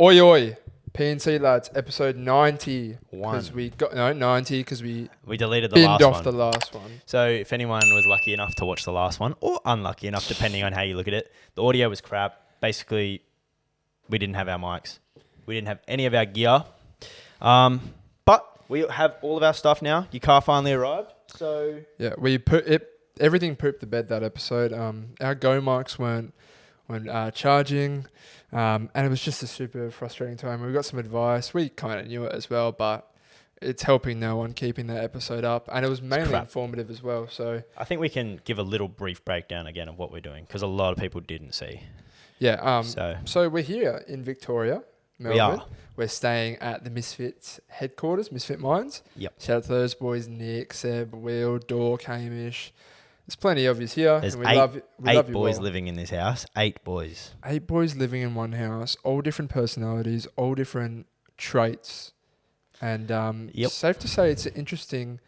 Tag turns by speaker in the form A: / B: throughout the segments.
A: Oi oi, PNC lads, episode 90. Because we got 90 because we
B: deleted the
A: binned
B: last
A: off
B: one.
A: the last one.
B: So if anyone was lucky enough to watch the last one, or unlucky enough, depending on how you look at it, the audio was crap. Basically, we didn't have our mics. We didn't have any of our gear. But we have all of our stuff now. Your car finally arrived. So
A: Yeah, we put it. Everything pooped the bed that episode. Our Go mics weren't charging, and it was just a super frustrating time. We got some advice. We kind of knew it as well, but it's helping no one keeping that episode up, and it was mainly informative as well. So
B: I think we can give a little brief breakdown again of what we're doing because a lot of people didn't see.
A: Yeah. So we're here in Victoria, Melbourne.
B: We are.
A: We're staying at the Misfits headquarters, Misfit Minds.
B: Yep.
A: Shout out to those boys: Nick, Seb, Will, Dork, Hamish. There's plenty of us here.
B: There's
A: and we
B: eight
A: love you
B: boys
A: all.
B: living in this house. 8 boys.
A: 8 boys living in one house, all different personalities, all different traits, and safe to say it's an interesting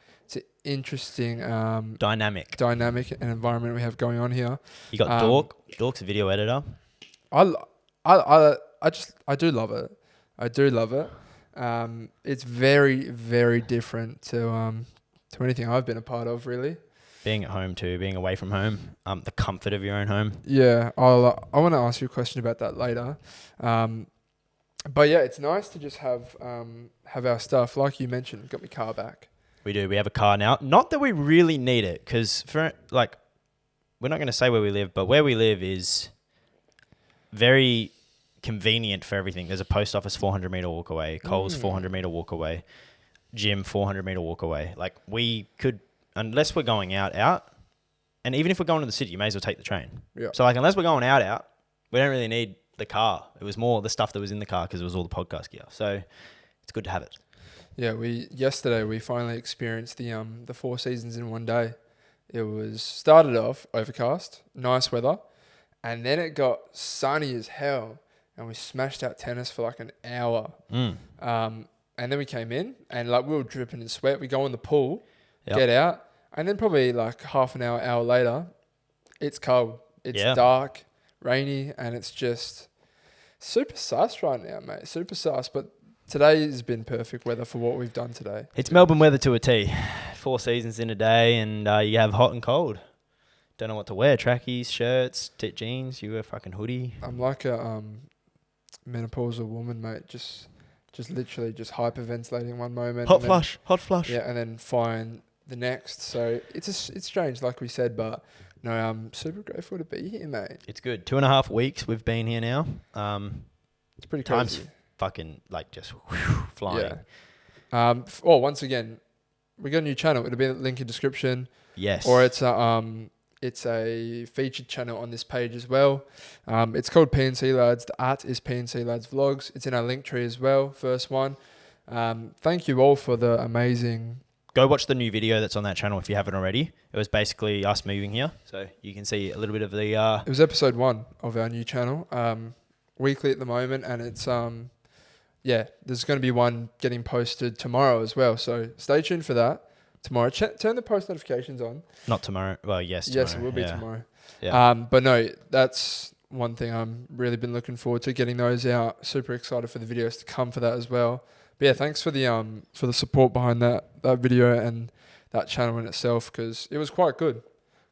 B: Dynamic
A: and environment we have going on here.
B: You got Dork. Dork's a video editor.
A: I do love it. I do love it. It's very, very different to anything I've been a part of, really.
B: Being at home too, being away from home, the comfort of your own home.
A: Yeah, I want to ask you a question about that later. But yeah, it's nice to just have our stuff. Like you mentioned, got my car back.
B: We do. We have a car now. Not that we really need it, because we're not going to say where we live, but where we live is very convenient for everything. There's a post office 400 meter walk away, Coles 400 meter walk away, gym 400 meter walk away. Like we could, unless we're going out, and even if we're going to the city, you may as well take the train.
A: Yeah.
B: So like unless we're going out, we don't really need the car. It was more the stuff that was in the car because it was all the podcast gear. So it's good to have it.
A: Yeah, yesterday we finally experienced the 4 seasons in one day. It was started off overcast, nice weather, and then it got sunny as hell, and we smashed out tennis for like an hour. And then we came in, and like we were dripping in sweat. We go in the pool, get out, and then probably like half an hour later, it's cold. It's dark, rainy, and it's just super sus right now, mate. Super sus, but today has been perfect weather for what we've done today.
B: It's Melbourne weather to a T. 4 seasons in a day, and you have hot and cold. Don't know what to wear. Trackies, shirts, jeans. You wear a fucking hoodie.
A: I'm like a menopausal woman, mate. Just literally just hyperventilating one moment.
B: Hot flush.
A: Yeah, and then fine the next. So it's strange, like we said, but no, I'm super grateful to be here, mate.
B: It's good. 2.5 weeks we've been here now.
A: It's pretty
B: time's
A: crazy.
B: Fucking like just flying.
A: Yeah. Once again, we got a new channel. It'll be a link in description.
B: Yes.
A: Or it's a featured channel on this page as well. It's called PNC Lads. The art is PNC Lads Vlogs. It's in our link tree as well. First one. Thank you all for the amazing.
B: Go watch the new video that's on that channel if you haven't already. It was basically us moving here, so you can see a little bit of the.
A: It was episode 1 of our new channel. Weekly at the moment, and it's there's going to be one getting posted tomorrow as well. So stay tuned for that. Tomorrow, turn the post notifications on.
B: Not tomorrow. Well, yes, tomorrow.
A: Yes, it will be tomorrow.
B: Yeah.
A: But no, that's one thing I'm really been looking forward to, getting those out. Super excited for the videos to come for that as well. But yeah, thanks for the support behind that video and that channel in itself, because it was quite good.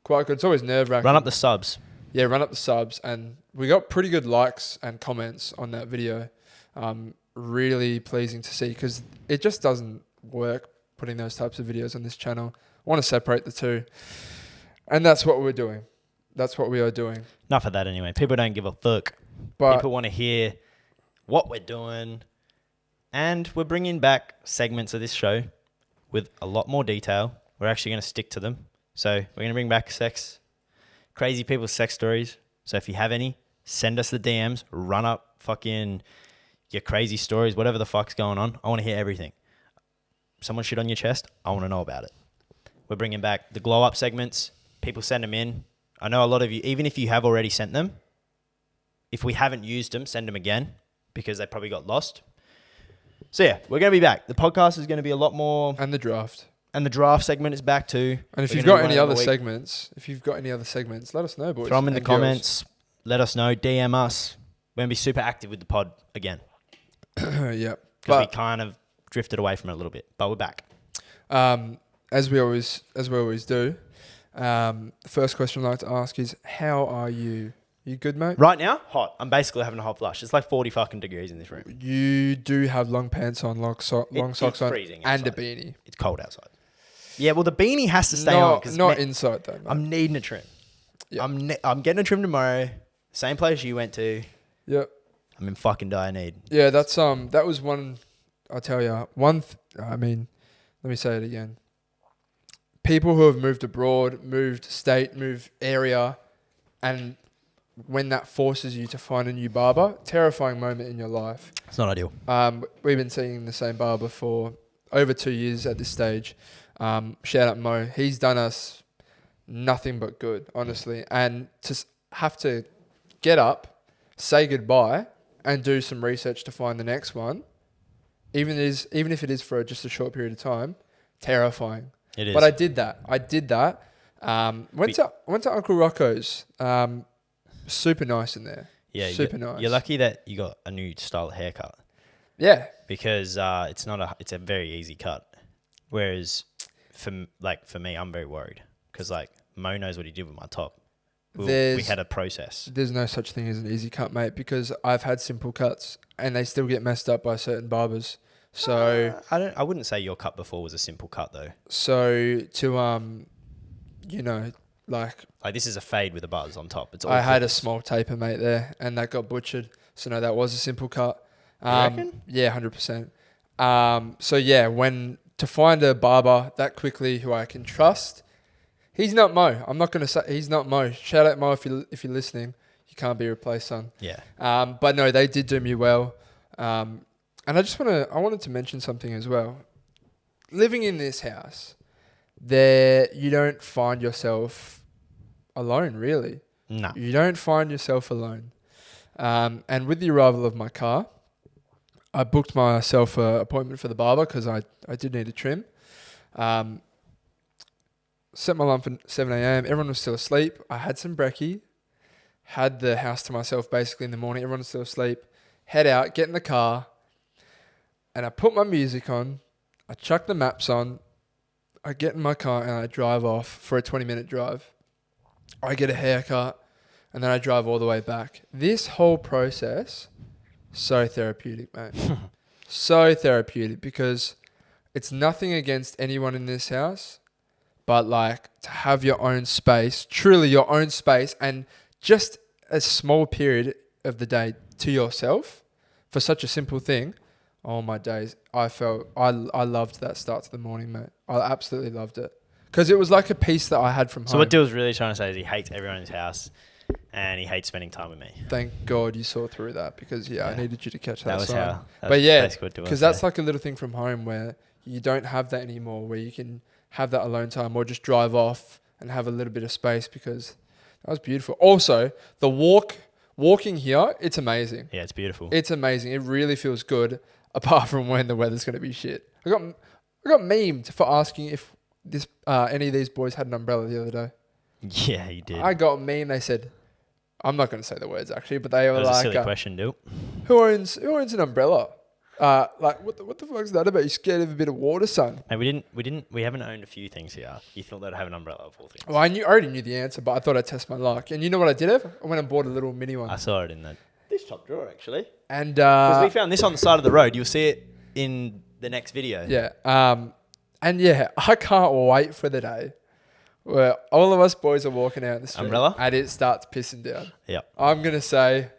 A: Quite good. It's always nerve-wracking.
B: Run up the subs.
A: Yeah, run up the subs, and we got pretty good likes and comments on that video. Really pleasing to see, because it just doesn't work putting those types of videos on this channel. I want to separate the two, and that's what we're doing. That's what we are doing.
B: Enough of that anyway. People don't give a fuck.
A: But
B: people want to hear what we're doing, and we're bringing back segments of this show with a lot more detail. We're actually going to stick to them. So we're going to bring back crazy people's sex stories. So if you have any, send us the DMs, run up fucking your crazy stories, whatever the fuck's going on. I want to hear everything. Someone shit on your chest, I want to know about it. We're bringing back the glow up segments. People send them in. I know a lot of you, even if you have already sent them, if we haven't used them, send them again, because they probably got lost. So yeah, we're going to be back. The podcast is going to be a lot more.
A: And the draft.
B: And the draft segment is back too.
A: And if you've got any other segments, let us know, boys.
B: Throw them in the comments. Let us know. DM us. We're going to be super active with the pod again.
A: Yeah.
B: Because we kind of drifted away from it a little bit, but we're back.
A: As we always do, the first question I'd like to ask is, how are you? You good, mate?
B: Right now, hot. I'm basically having a hot flush. It's like 40 fucking degrees in this room.
A: You do have long pants on, long socks on, and a beanie.
B: It's cold outside. Yeah, well, the beanie has to stay
A: on.
B: on.
A: Not inside, though, mate.
B: I'm needing a trim.
A: Yep.
B: I'm getting a trim tomorrow. Same place you went to.
A: Yep.
B: I'm in fucking dire need.
A: Yeah, that's that was one. I'll tell you I mean, let me say it again. People who have moved abroad, moved state, moved area, and when that forces you to find a new barber, terrifying moment in your life.
B: It's not ideal.
A: We've been seeing the same barber for over 2 years at this stage. Shout out Mo. He's done us nothing but good, honestly. And to have to get up, say goodbye, and do some research to find the next one, even if it is for just a short period of time, terrifying.
B: It is.
A: But I did that. Went to Uncle Rocco's. Super nice in there.
B: Yeah,
A: super nice.
B: You're lucky that you got a new style of haircut.
A: Yeah,
B: because it's a very easy cut. Whereas for me, I'm very worried because like Mo knows what he did with my top. We had a process.
A: There's no such thing as an easy cut, mate, because I've had simple cuts and they still get messed up by certain barbers. So
B: I wouldn't say your cut before was a simple cut though.
A: So to like
B: this is a fade with a buzz on top. It's all
A: I had a small taper, mate, there, and that got butchered. So no, that was a simple cut.
B: You reckon?
A: Yeah, 100%. So yeah, when to find a barber that quickly who I can trust, he's not Mo. I'm not gonna say he's not Mo. Shout out Mo if you're listening. You can't be replaced, son.
B: Yeah.
A: But no, they did do me well. And I wanted to mention something as well. Living in this house, you don't find yourself alone, really.
B: No.
A: You don't find yourself alone. And with the arrival of my car, I booked myself an appointment for the barber because I did need a trim. Set my alarm for 7 a.m. Everyone was still asleep. I had some brekkie. Had the house to myself basically in the morning. Everyone was still asleep. Head out, get in the car. And I put my music on. I chuck the maps on. I get in my car and I drive off for a 20-minute drive. I get a haircut and then I drive all the way back. This whole process, so therapeutic, mate. So therapeutic because it's nothing against anyone in this house, but like to have your own space, truly your own space, and just a small period of the day to yourself for such a simple thing. Oh my days. I loved that start to the morning, mate. I absolutely loved it. Because it was like a piece that I had from home.
B: So what Dill's really trying to say is he hates everyone in his house and he hates spending time with me.
A: Thank God you saw through that because, I needed you to catch that sign.
B: But yeah, because
A: that's like a little thing from home where you don't have that anymore, where you can have that alone time or just drive off and have a little bit of space because that was beautiful. Also, the walking here, it's amazing.
B: Yeah, it's beautiful.
A: It's amazing. It really feels good apart from when the weather's going to be shit. I got memed for asking if any of these boys had an umbrella the other day.
B: Yeah, you did.
A: I got memed. They said, I'm not going to say the words actually, but they were
B: that was
A: like,
B: a silly question, Dill.
A: Who owns an umbrella? Like what the fuck's that about? You scared of a bit of water, son?
B: Hey, we haven't owned a few things here. You thought they'd have an umbrella of all things.
A: Well, I already knew the answer, but I thought I'd test my luck. And you know what I did have? I went and bought a little mini one.
B: I saw it in this top drawer actually.
A: And
B: because we found this on the side of the road. You'll see it in the next video.
A: Yeah. And yeah, I can't wait for the day where all of us boys are walking out in the street
B: umbrella?
A: And it starts pissing down.
B: Yep.
A: I'm going to say,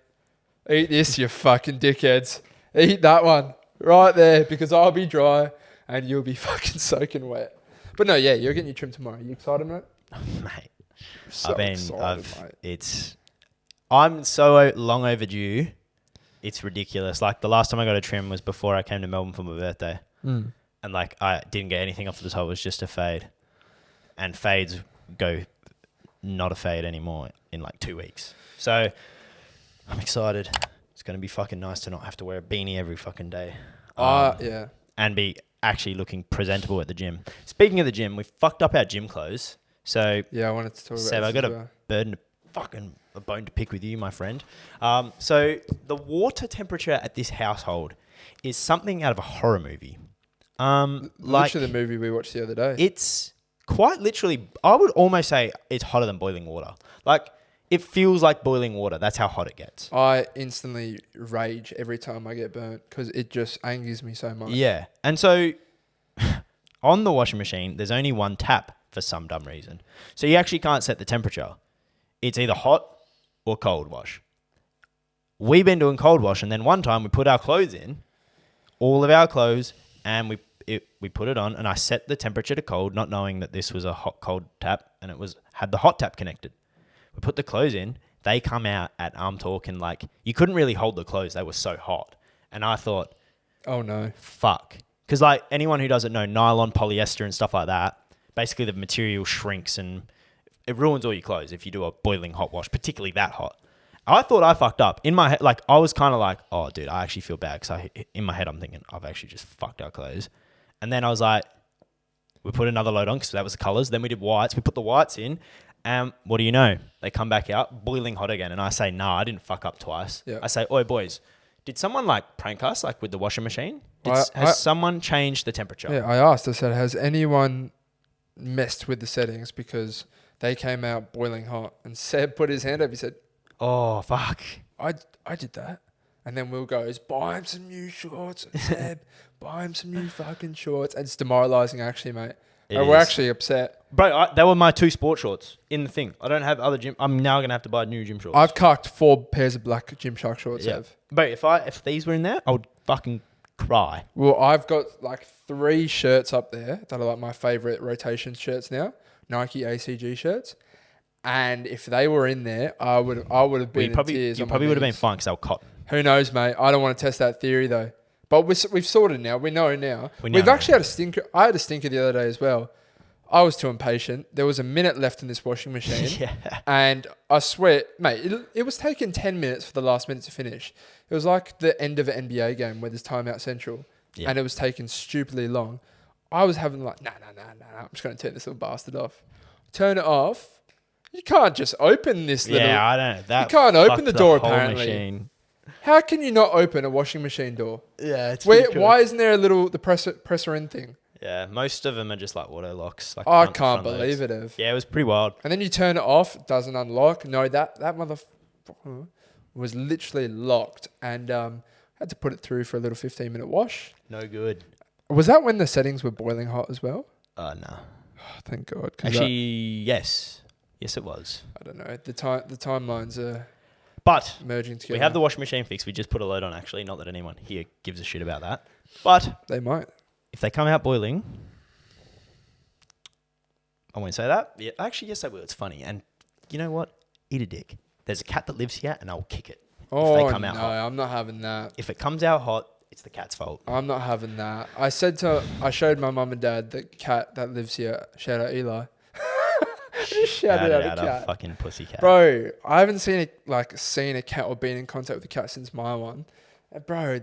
A: eat this, you fucking dickheads. Eat that one right there because I'll be dry and you'll be fucking soaking wet. But no, yeah, you're getting your trim tomorrow. You excited, mate?
B: Mate.
A: Mate.
B: I'm so long overdue. It's ridiculous. Like the last time I got a trim was before I came to Melbourne for my birthday.
A: Mm.
B: And like I didn't get anything off the top. It was just a fade. And fades go not a fade anymore in like 2 weeks. So I'm excited. It's going to be fucking nice to not have to wear a beanie every fucking day.
A: Yeah.
B: And be actually looking presentable at the gym. Speaking of the gym, we fucked up our gym clothes. So
A: yeah, I wanted to talk about
B: Seb,
A: this
B: I got a burden to fucking a bone to pick with you, my friend. So the water temperature at this household is something out of a horror movie.
A: Literally the movie we watched the other day.
B: It's quite literally, I would almost say it's hotter than boiling water. Like, it feels like boiling water. That's how hot it gets.
A: I instantly rage every time I get burnt because it just angers me so much.
B: Yeah. And so on the washing machine, there's only one tap for some dumb reason. So you actually can't set the temperature. It's either hot or cold wash. We've been doing cold wash, and then one time we put our clothes in, all of our clothes, and we put it on, and I set the temperature to cold, not knowing that this was a hot cold tap, and it had the hot tap connected. We put the clothes in, they come out at I'm talking like you couldn't really hold the clothes, they were so hot. And I thought,
A: oh no,
B: fuck. Because like anyone who doesn't know, nylon, polyester and stuff like that, basically the material shrinks and it ruins all your clothes if you do a boiling hot wash, particularly that hot. I thought I fucked up. In my head, like I was kind of like, oh dude, I actually feel bad because in my head I'm thinking I've actually just fucked our clothes. And then I was like, we put another load on because that was the colours. Then we did whites. We put the whites in. And what do you know? They come back out boiling hot again. And I say, nah, I didn't fuck up twice.
A: Yeah.
B: I say, oi boys, did someone like prank us like with the washing machine? Has someone changed the temperature?
A: Yeah, I asked. I said, has anyone messed with the settings because they came out boiling hot? And Seb put his hand up. He said,
B: oh, fuck.
A: I did that. And then Will goes, buy him some new shorts. And Seb, buy him some new fucking shorts. And it's demoralising, actually, mate. We're actually upset.
B: Bro, they were my 2 sport shorts in the thing. I don't have other gym. I'm now going to have to buy new gym shorts.
A: I've cucked 4 pairs of black Gymshark shorts.
B: Yeah. Bro, if these were in there, I would fucking cry.
A: Well, I've got like 3 shirts up there that are like my favourite rotation shirts now. Nike ACG shirts. And if they were in there, I would have been in tears.
B: You probably would have been fine because they were cotton.
A: Who knows, mate? I don't want to test that theory though. But we've sorted now. We know now. We've actually had a stinker. I had a stinker the other day as well. I was too impatient. There was a minute left in this washing machine.
B: Yeah.
A: And I swear, mate, it was taking 10 minutes for the last minute to finish. It was like the end of an NBA game where there's timeout central. Yeah. And it was taking stupidly long. I was having like, nah. I'm just going to turn this little bastard off. Turn it off. You can't just open this little...
B: Yeah, I don't know.
A: You can't open the door, apparently.
B: Machine.
A: How can you not open a washing machine door?
B: Yeah, it's
A: why isn't there the presser in thing?
B: Yeah, most of them are just like auto locks. Like
A: I can't believe it, Ev.
B: Yeah, it was pretty wild.
A: And then you turn it off, it doesn't unlock. No, that motherfucker was literally locked, and had to put it through for a little 15-minute wash.
B: No good.
A: Was that when the settings were boiling hot as well?
B: No.
A: Oh, thank God.
B: Actually, yes. Yes, it was.
A: I don't know. The timelines are merging together.
B: We have the washing machine fixed. We just put a load on, actually. Not that anyone here gives a shit about that. But
A: they might.
B: If they come out boiling, I won't say that. Yeah, actually, yes, I will. It's funny. And you know what? Eat a dick. There's a cat that lives here, and I'll kick it.
A: Oh,
B: if they come out
A: no,
B: hot.
A: I'm not having that.
B: If it comes out hot, it's the cat's fault.
A: I'm not having that. I showed my mum and dad the cat that lives here. Shout out Eli. Shout out a cat.
B: Fucking pussy cat.
A: Bro, I haven't seen a cat or been in contact with a cat since my one. Bro,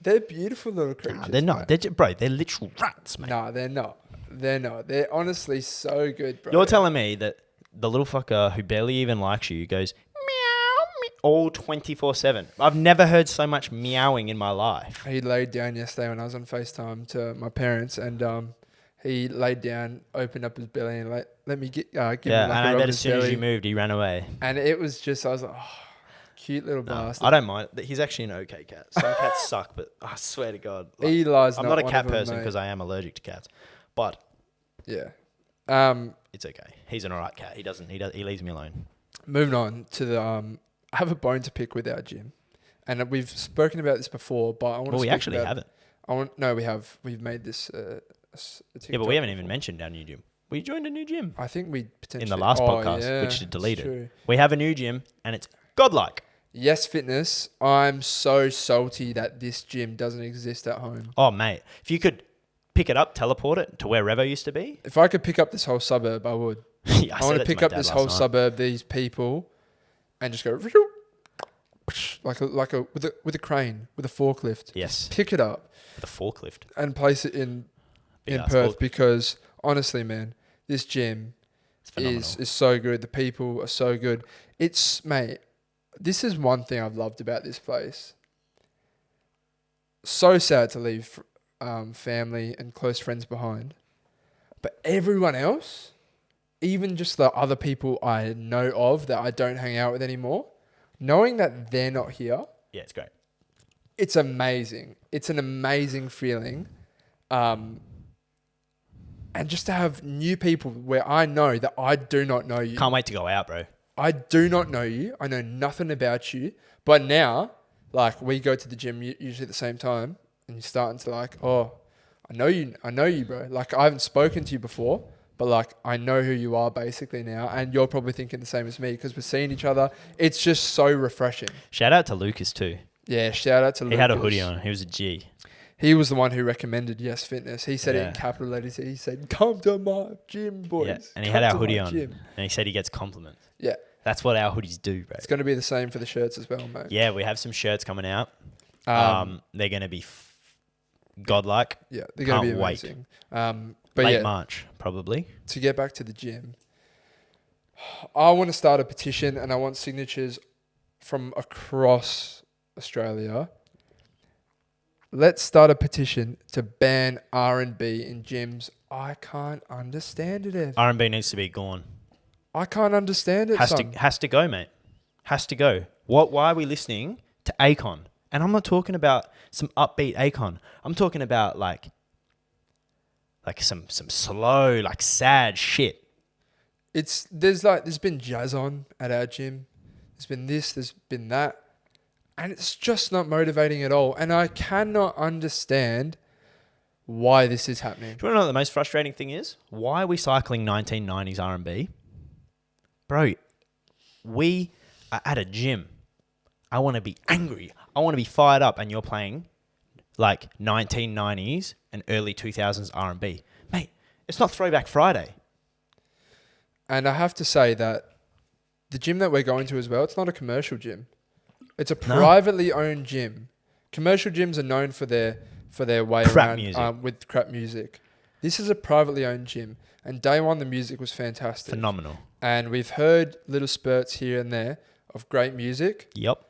A: they're beautiful little creatures.
B: Nah, they're not. They're literal rats, mate.
A: Nah, they're not. They're honestly so good, bro.
B: You're telling me that the little fucker who barely even likes you goes meow all 24/7. I've never heard so much meowing in my life.
A: He laid down yesterday when I was on FaceTime to my parents, and he laid down, opened up his belly, and let me give me like
B: and
A: a
B: I
A: rub
B: bet
A: his
B: as soon as
A: belly.
B: you moved, he ran away.
A: And it was just, I was like, oh, cute little bastard.
B: I don't mind. He's actually an okay cat. Some cats suck, but I swear to God,
A: Eli's
B: I'm not a
A: one
B: cat
A: of them,
B: person because I am allergic to cats. But
A: yeah,
B: it's okay. He's an alright cat. He leaves me alone.
A: Moving on to the I have a bone to pick with our gym, and we've spoken about this before, but I want to.
B: Well, we actually haven't.
A: We have. We've made this.
B: Yeah, but we haven't even mentioned our new gym. We joined a new gym.
A: I think we potentially
B: in the last podcast, which is deleted. We have a new gym, and it's godlike.
A: Yes Fitness. I'm so salty that this gym doesn't exist at home.
B: Oh mate, if you could pick it up, teleport it to where Revo used to be.
A: If I could pick up this whole suburb, I would.
B: Yeah,
A: I want to pick up this whole suburb, these people, and just go like a with a crane, with a forklift.
B: Yes.
A: Just pick it up
B: with a forklift
A: and place it in Perth, because honestly, man, this gym is so good. The people are so good. Mate, this is one thing I've loved about this place. So sad to leave family and close friends behind. But everyone else, even just the other people I know of that I don't hang out with anymore, knowing that they're not here,
B: Yeah, it's great.
A: it's amazing. It's an amazing feeling. And just to have new people where I know that I do not know you.
B: Can't wait to go out, bro.
A: I do not know you. I know nothing about you. But now, like, we go to the gym usually at the same time, and you're starting to like, oh, I know you, bro. Like, I haven't spoken to you before, but like, I know who you are basically now, and you're probably thinking the same as me because we're seeing each other. It's just so refreshing.
B: Shout out to Lucas too.
A: Yeah, shout out to Lucas.
B: He had a hoodie on. He was a G.
A: He was the one who recommended Yes Fitness. He said it
B: Yeah.
A: in capital letters. He said, "Come to my gym, boys."
B: Yeah, and he
A: Come
B: had our
A: to
B: hoodie
A: my
B: on,
A: gym."
B: and he said he gets compliments.
A: Yeah,
B: That's what our hoodies do, bro.
A: it's going to be the same for the shirts as well, mate.
B: Yeah, we have some shirts coming out. They're going to be godlike.
A: Yeah, they're going to be
B: Can't wait.
A: amazing. But
B: Late
A: yeah,
B: March, probably.
A: to get back to the gym, I want to start a petition and I want signatures from across Australia. Let's start a petition to ban R&B in gyms. I can't understand it, Ev.
B: R&B needs to be gone.
A: I can't understand it, son.
B: Has to go, mate. Has to go. Why are we listening to Akon? And I'm not talking about some upbeat Akon. I'm talking about like some slow, like sad shit.
A: There's been jazz on at our gym. There's been this, there's been that. And it's just not motivating at all. And I cannot understand why this is happening.
B: Do you want to know what the most frustrating thing is? Why are we cycling 1990s R&B? Bro, we are at a gym. I want to be angry. I want to be fired up. And you're playing like 1990s and early 2000s R&B. Mate, it's not Throwback Friday.
A: And I have to say that the gym that we're going to as well, it's not a commercial gym. It's a privately owned gym. Commercial gyms are known for their way
B: Crap
A: around
B: music.
A: With crap music. This is a privately owned gym. And day one, the music was fantastic.
B: Phenomenal.
A: And we've heard little spurts here and there of great music.
B: Yep.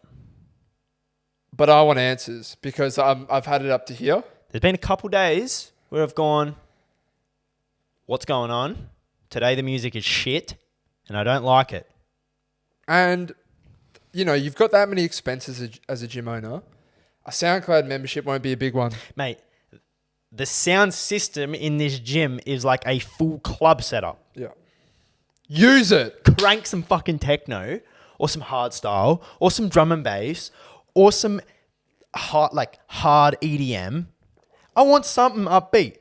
A: But I want answers because I've had it up to here.
B: There's been a couple days where I've gone, what's going on? Today the music is shit and I don't like it.
A: And, you know, you've got that many expenses as a gym owner. A SoundCloud membership won't be a big one.
B: Mate, the sound system in this gym is like a full club setup.
A: Yeah. Use it.
B: Crank some fucking techno or some hard style or some drum and bass or some hard EDM. I want something upbeat.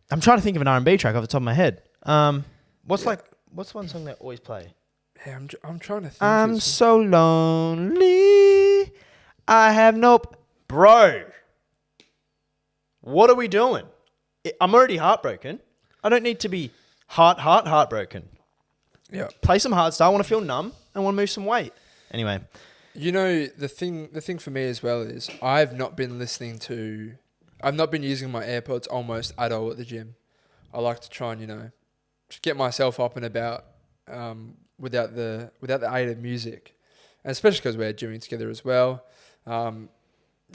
B: I'm trying to think of an R&B track off the top of my head. What's one song they always play?
A: Yeah, I'm trying to think.
B: I'm so lonely. I have Bro, what are we doing? I'm already heartbroken. I don't need to be heartbroken.
A: Yeah.
B: Play some hard style. I want to feel numb. I want to move some weight. Anyway.
A: You know, the thing for me as well is I've not been using my AirPods almost at all at the gym. I like to try and, you know, just get myself up and about without the aid of music. And especially because we're gymming together as well.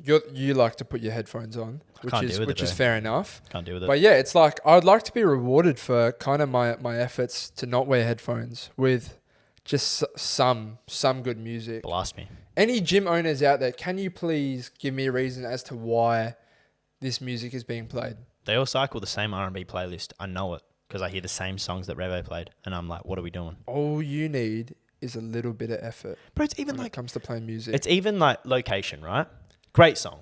A: You like to put your headphones on, which is fair enough.
B: Can't deal with it.
A: But yeah, it's like I would like to be rewarded for kind of my efforts to not wear headphones with just some good music.
B: Blast me.
A: Any gym owners out there, can you please give me a reason as to why this music is being played?
B: They all cycle the same R&B playlist. I know it because I hear the same songs that Revo played, and I'm like, what are we doing?
A: All you need is a little bit of effort.
B: But it's even
A: when it comes to playing music.
B: It's even like Location, right? Great song.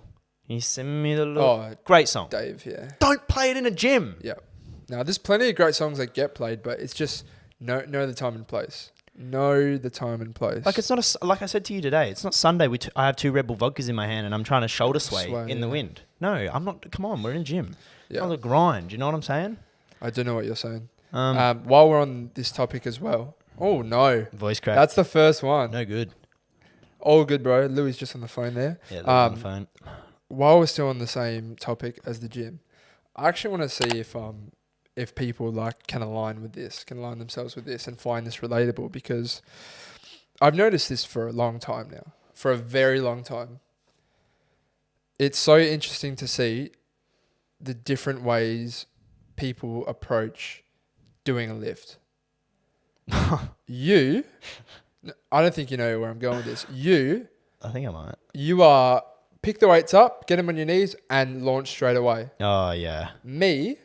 B: You send me the look.
A: Oh,
B: great song.
A: Dave, yeah.
B: Don't play it in a gym.
A: Yeah. Now, there's plenty of great songs that get played, but it's just know the time and place. Know the time and place.
B: Like it's not like I said to you today. It's not Sunday. I have 2 Red Bull vodkas in my hand and I'm trying to shoulder sway in the wind. No, I'm not. Come on, we're in a gym.
A: Yeah.
B: On the grind. You know what I'm saying?
A: I do know what you're saying. While we're on this topic as well. Oh no,
B: voice crack.
A: That's the first one.
B: No good.
A: All good, bro. Louis just on the phone there.
B: Yeah, Louis on the phone.
A: While we're still on the same topic as the gym, I actually want to see if people like can align themselves with this and find this relatable, because I've noticed this for a long time now, for a very long time. It's so interesting to see the different ways people approach doing a lift. You, I don't think you know where I'm going with this.
B: I think I might.
A: You are pick the weights up, get them on your knees, and launch straight away.
B: Oh, yeah.
A: Me,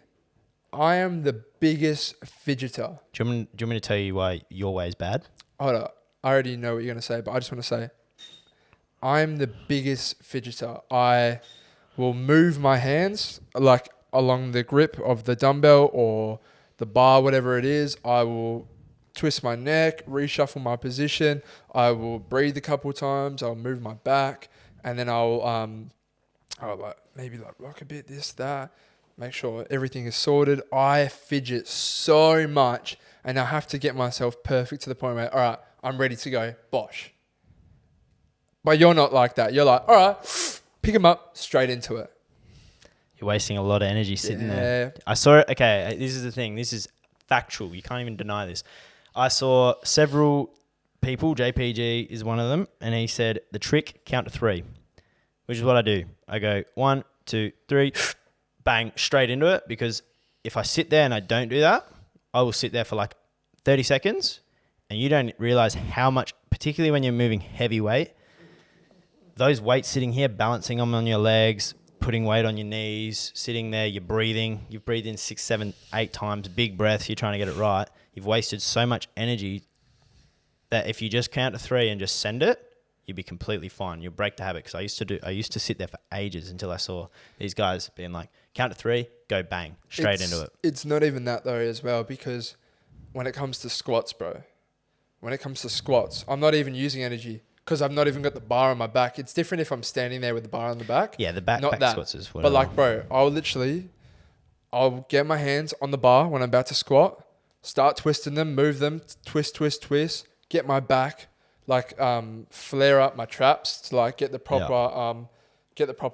A: I am the biggest fidgeter.
B: Do you want me to tell you why your way is bad?
A: Hold up. I already know what you're going to say, but I just want to say, I'm the biggest fidgeter. I will move my hands like along the grip of the dumbbell or the bar, whatever it is. I will twist my neck, reshuffle my position. I will breathe a couple of times. I'll move my back, and then I'll like maybe like rock a bit, this, that. Make sure everything is sorted. I fidget so much, and I have to get myself perfect to the point where, all right, I'm ready to go. Bosh. But you're not like that. You're like, all right, pick them up, straight into it.
B: You're wasting a lot of energy sitting there. I saw it. Okay, this is the thing. This is factual. You can't even deny this. I saw several people, JPG is one of them, and he said the trick, count to 3, which is what I do. I go 1, 2, 3, bang, straight into it, because if I sit there and I don't do that, I will sit there for like 30 seconds, and you don't realize how much, particularly when you're moving heavy weight, those weights sitting here, balancing them on your legs, putting weight on your knees, sitting there, you've breathed in 6, 7, 8 times, big breaths, you're trying to get it right. You've wasted so much energy that if you just count to 3 and just send it, you'd be completely fine. You'll break the habit. Because I used to sit there for ages until I saw these guys being like, count to 3, go bang, straight into it.
A: It's not even that though as well, because when it comes to squats, bro, I'm not even using energy. Because I've not even got the bar on my back. It's different if I'm standing there with the bar on the back.
B: Yeah, the back squats is whatever.
A: But like, bro, I'll get my hands on the bar when I'm about to squat, start twisting them, move them, twist, get my back, like flare up my traps to like get the proper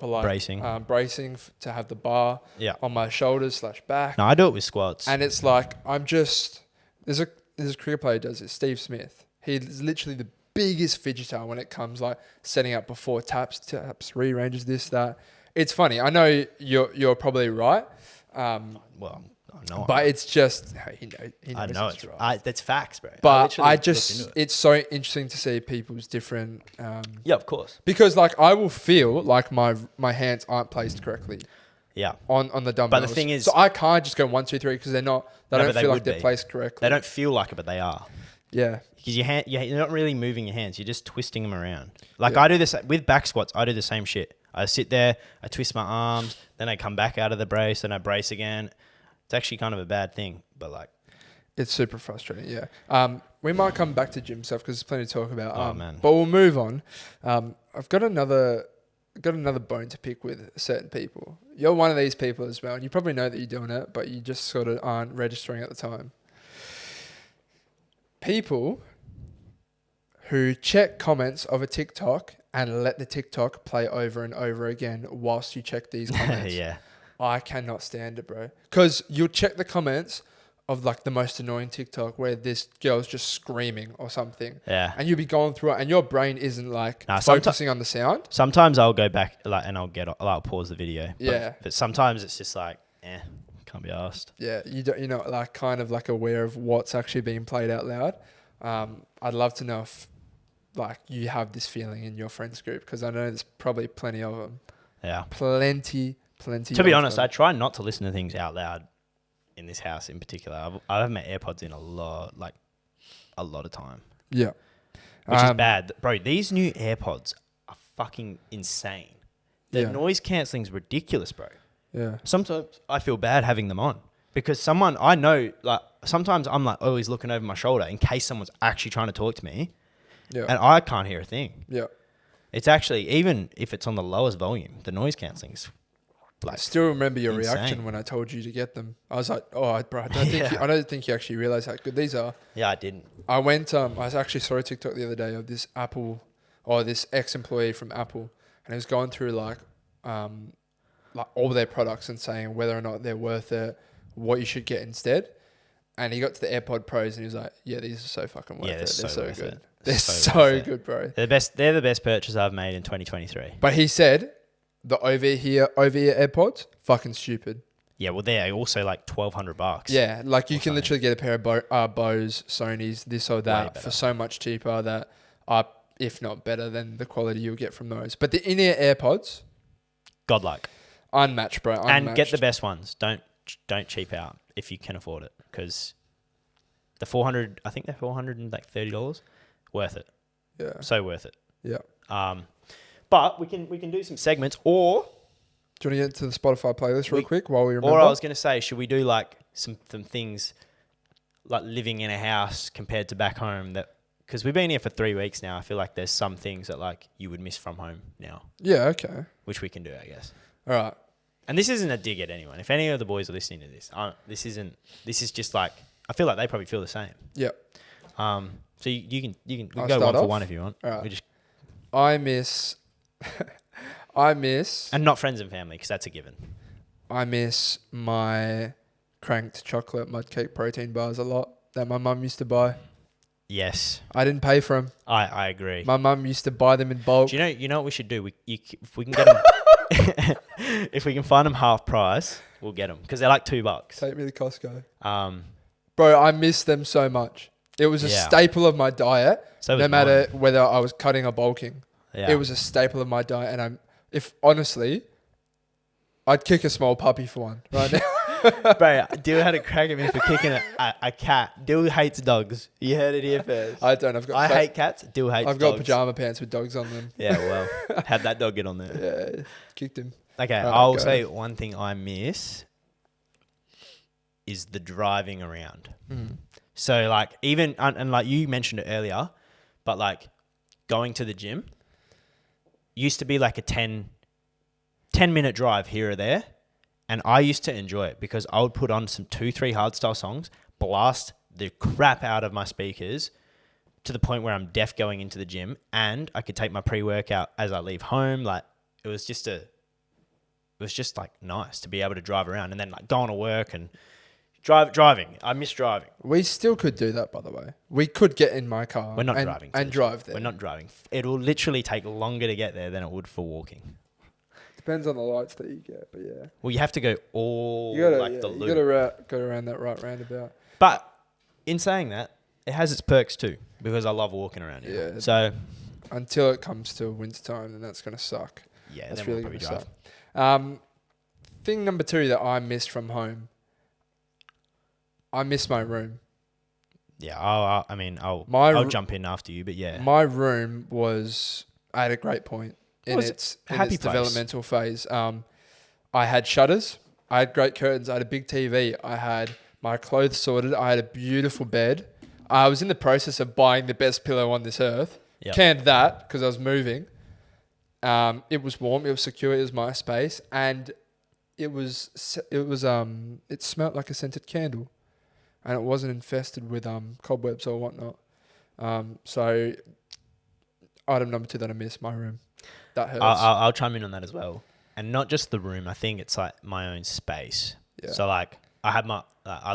A: like bracing to have the bar on my shoulders / back.
B: No, I do it with squats.
A: And it's like, there's a cricket player who does it, Steve Smith. He's literally the biggest fidgeter when it comes like setting up before taps, rearranges, this, that. It's funny. I know you're probably right.
B: Well, no,
A: but it's just he knows
B: I know
A: it's
B: right. That's facts, bro.
A: But it's so interesting to see people's different.
B: Yeah, of course.
A: Because like I will feel like my hands aren't placed correctly.
B: Yeah.
A: On the dumbbells.
B: But the thing is,
A: so I can't just go 1, 2, 3 because they're not. They don't feel like they're placed correctly.
B: They don't feel like it, but they are.
A: Yeah.
B: Because you're not really moving your hands. You're just twisting them around. Like I do this with back squats. I do the same shit. I sit there, I twist my arms, then I come back out of the brace, then I brace again. It's actually kind of a bad thing, but like,
A: it's super frustrating. Yeah. We might come back to gym stuff because there's plenty to talk about.
B: Oh man.
A: But we'll move on. I've got another bone to pick with certain people. You're one of these people as well, and you probably know that you're doing it, but you just sort of aren't registering at the time. People who check comments of a TikTok and let the TikTok play over and over again whilst you check these comments.
B: Yeah.
A: I cannot stand it, bro. Because you'll check the comments of like the most annoying TikTok where this girl's just screaming or something.
B: Yeah.
A: And you'll be going through it and your brain isn't like focusing on the sound.
B: Sometimes I'll go back and I'll pause the video.
A: Yeah.
B: But sometimes it's just like, can't be asked.
A: Yeah. You're not like kind of like aware of what's actually being played out loud. I'd love to know if like you have this feeling in your friends group, because I know there's probably plenty of them.
B: Yeah.
A: Plenty.
B: To be honest, I try not to listen to things out loud in this house in particular. I have my AirPods in a lot of time.
A: Yeah.
B: Which is bad. Bro, these new AirPods are fucking insane. The noise cancelling's ridiculous, bro.
A: Yeah.
B: Sometimes I feel bad having them on because someone I know, like sometimes I'm like always looking over my shoulder in case someone's actually trying to talk to me.
A: Yeah.
B: And I can't hear a thing.
A: Yeah.
B: It's actually, even if it's on the lowest volume, the noise cancelling's like,
A: I still remember your
B: insane.
A: reaction when I told you to get them. I was like, "Oh, bro, I don't think you actually realize how good these are."
B: Yeah, I didn't.
A: I went. I actually saw a TikTok the other day of this this ex-employee from Apple, and he was going through like all their products and saying whether or not they're worth it, what you should get instead. And he got to the AirPod Pros and he was like, yeah, these are so fucking worth it. They're so
B: worth
A: good.
B: it.
A: They're so good, bro.
B: They're the best purchase I've made in 2023.
A: But he said the over-ear AirPods, fucking stupid.
B: Yeah, well, they're also like $1,200.
A: Yeah, like you can literally get a pair of Bose, Sony's, this or that
B: better.
A: for so much cheaper that are, if not better than the quality you'll get from those. But the in-ear AirPods,
B: godlike.
A: Unmatched, bro. Unmatched.
B: And get the best ones. Don't cheap out if you can afford it, because the 400, I think they're $430. Worth it.
A: Yeah.
B: So worth it.
A: Yeah.
B: But we can do some segments, or
A: do you want to get to the Spotify playlist real quick while we remember?
B: Or I was going to say, should we do like some things like living in a house compared to back home, that because we've been here for 3 weeks now. I feel like there's some things that like you would miss from home now.
A: Yeah. Okay.
B: Which we can do, I guess.
A: All right.
B: And this isn't a dig at anyone. If any of the boys are listening to this, this is just like, I feel like they probably feel the same.
A: Yep.
B: So we can
A: I'll
B: go one
A: off.
B: for one if you want.
A: All right. I miss,
B: and not friends and family, because that's a given.
A: I miss my cranked chocolate mud cake protein bars a lot that my mum used to buy.
B: Yes.
A: I didn't pay for them.
B: I agree.
A: My mum used to buy them in bulk.
B: Do you know what we should do? If we can get them, if we can find them half price, we'll get them, because they're like $2.
A: Take me to Costco.
B: Um,
A: Bro, I miss them so much. It was a staple of my diet,
B: so
A: no matter whether I was cutting or bulking.
B: Yeah.
A: It was a staple of my diet, and honestly, I'd kick a small puppy for one right now.
B: Bro, Dill had a crack at me for kicking a cat. Dill hates dogs. You heard it here first.
A: I don't.
B: I hate cats. Dill hates dogs.
A: I've got pajama pants with dogs on them.
B: Yeah, well, had that dog get on there.
A: Yeah, kicked him.
B: Okay, I'll say one thing I miss is the driving around.
A: Mm.
B: So like even, and like you mentioned it earlier, but like going to the gym used to be like a 10-minute drive here or there. And I used to enjoy it because I would put on some 2-3 hardstyle songs, blast the crap out of my speakers to the point where I'm deaf going into the gym, and I could take my pre-workout as I leave home. Like it was just like nice to be able to drive around and then like go on to work and driving. I miss driving.
A: We still could do that, by the way. We could get in my car.
B: We're not driving.
A: And drive there.
B: We're not driving. It will literally take longer to get there than it would for walking.
A: Depends on the lights that you get, but yeah.
B: Well, you have to go the loop.
A: You gotta go around that right roundabout.
B: But in saying that, it has its perks too, because I love walking around here.
A: Yeah.
B: So
A: until it comes to winter time, then that's gonna suck.
B: Yeah,
A: that's
B: then
A: really
B: we'll
A: gonna
B: drive.
A: suck. Thing number 2 that I missed from home. I miss my room.
B: Yeah, I'll jump in after you, but yeah.
A: My room was at a great point in its developmental phase. I had shutters. I had great curtains. I had a big TV. I had my clothes sorted. I had a beautiful bed. I was in the process of buying the best pillow on this earth.
B: Yep.
A: Canned that because I was moving. It was warm. It was secure. It was my space, and it smelled like a scented candle, and it wasn't infested with cobwebs or whatnot. So item number 2 that I miss, my room. That hurts.
B: I'll chime in on that as well, and not just the room. I think it's like my own space.
A: Yeah.
B: So like I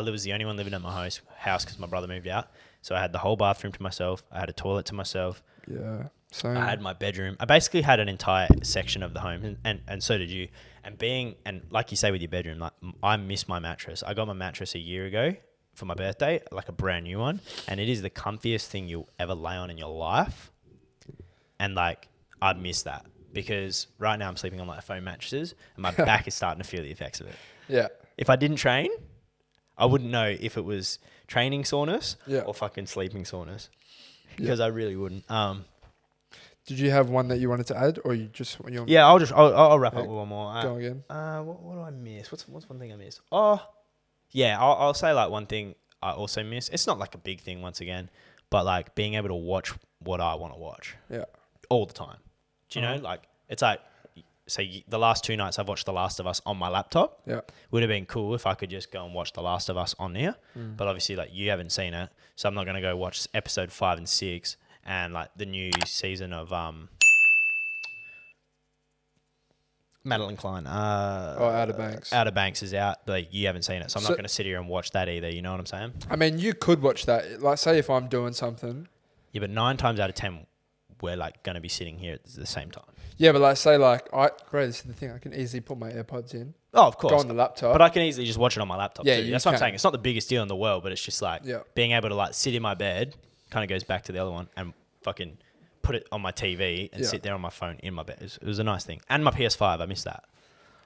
B: was the only one living at my house because my brother moved out. So I had the whole bathroom to myself. I had a toilet to myself.
A: Yeah. So
B: I had my bedroom. I basically had an entire section of the home, and so did you. And like you say with your bedroom, like I miss my mattress. I got my mattress a year ago for my birthday, like a brand new one, and it is the comfiest thing you'll ever lay on in your life. And like I miss that because right now I'm sleeping on like foam mattresses, and my back is starting to feel the effects of it.
A: Yeah.
B: If I didn't train, I wouldn't know if it was training soreness or fucking sleeping soreness, because I really wouldn't.
A: Did you have one that you wanted to add, or you just?
B: Yeah, I'll wrap up with one more.
A: Go again.
B: What do I miss? What's one thing I miss? Oh, yeah, I'll say like one thing I also miss. It's not like a big thing once again, but like being able to watch what I want to watch.
A: Yeah.
B: All the time. Do you know? Like it's like, say the last 2 nights I've watched The Last of Us on my laptop.
A: Yeah.
B: Would have been cool if I could just go and watch The Last of Us on here. But obviously like you haven't seen it, so I'm not gonna go watch episode 5 and 6 and like the new season of Madeline Klein.
A: Outer Banks.
B: Outer Banks is out. Like, you haven't seen it, so I'm not going to sit here and watch that either. You know what I'm saying?
A: I mean, you could watch that. Like, say if I'm doing something.
B: Yeah, but 9 times out of 10, we're like going to be sitting here at the same time.
A: Yeah, but like, say like, bro, this is the thing. I can easily put my AirPods in.
B: Oh, of course.
A: Go on the laptop.
B: But I can easily just watch it on my laptop
A: Yeah,
B: too. That's what I'm saying. It's not the biggest deal in the world, but it's just like being able to like sit in my bed, kind of goes back to the other one, and fucking put it on my TV and sit there on my phone in my bed. It was a nice thing. And my PS5, I missed that.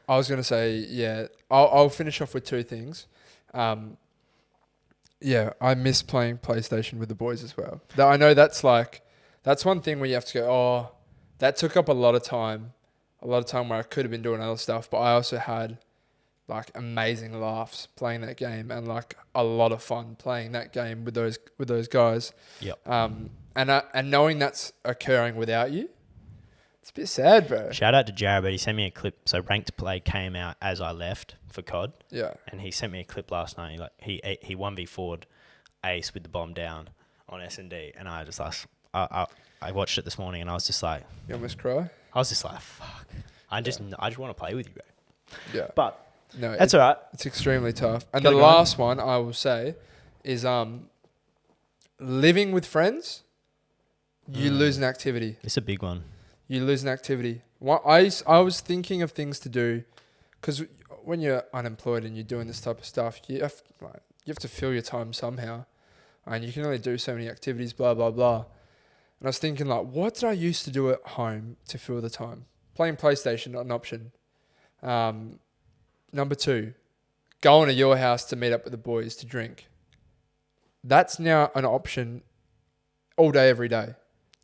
A: I was going to say, yeah, I'll finish off with 2 things. Yeah, I miss playing PlayStation with the boys as well. I know that's one thing where you have to go, oh, that took up a lot of time where I could have been doing other stuff, but I also had like amazing laughs playing that game and like a lot of fun playing that game with those guys.
B: Yep.
A: And knowing that's occurring without you, it's a bit sad, bro.
B: Shout out to Jared, but he sent me a clip. So Ranked Play came out as I left for COD.
A: Yeah.
B: And he sent me a clip last night. He 1v4'd Ace with the bomb down on S&D, and I just like I watched it this morning, and I was just like,
A: you almost cry.
B: I was just like, fuck. I just want to play with you, bro.
A: Yeah.
B: But
A: no,
B: that's all right.
A: It's extremely tough. And the last one I will say is living with friends. You lose an activity.
B: It's a big one.
A: You lose an activity. I was thinking of things to do, because when you're unemployed and you're doing this type of stuff, you have to fill your time somehow, and you can only do so many activities. Blah blah blah. And I was thinking, like, what did I used to do at home to fill the time? Playing PlayStation, not an option. Number 2, going to your house to meet up with the boys to drink. That's now an option all day, every day,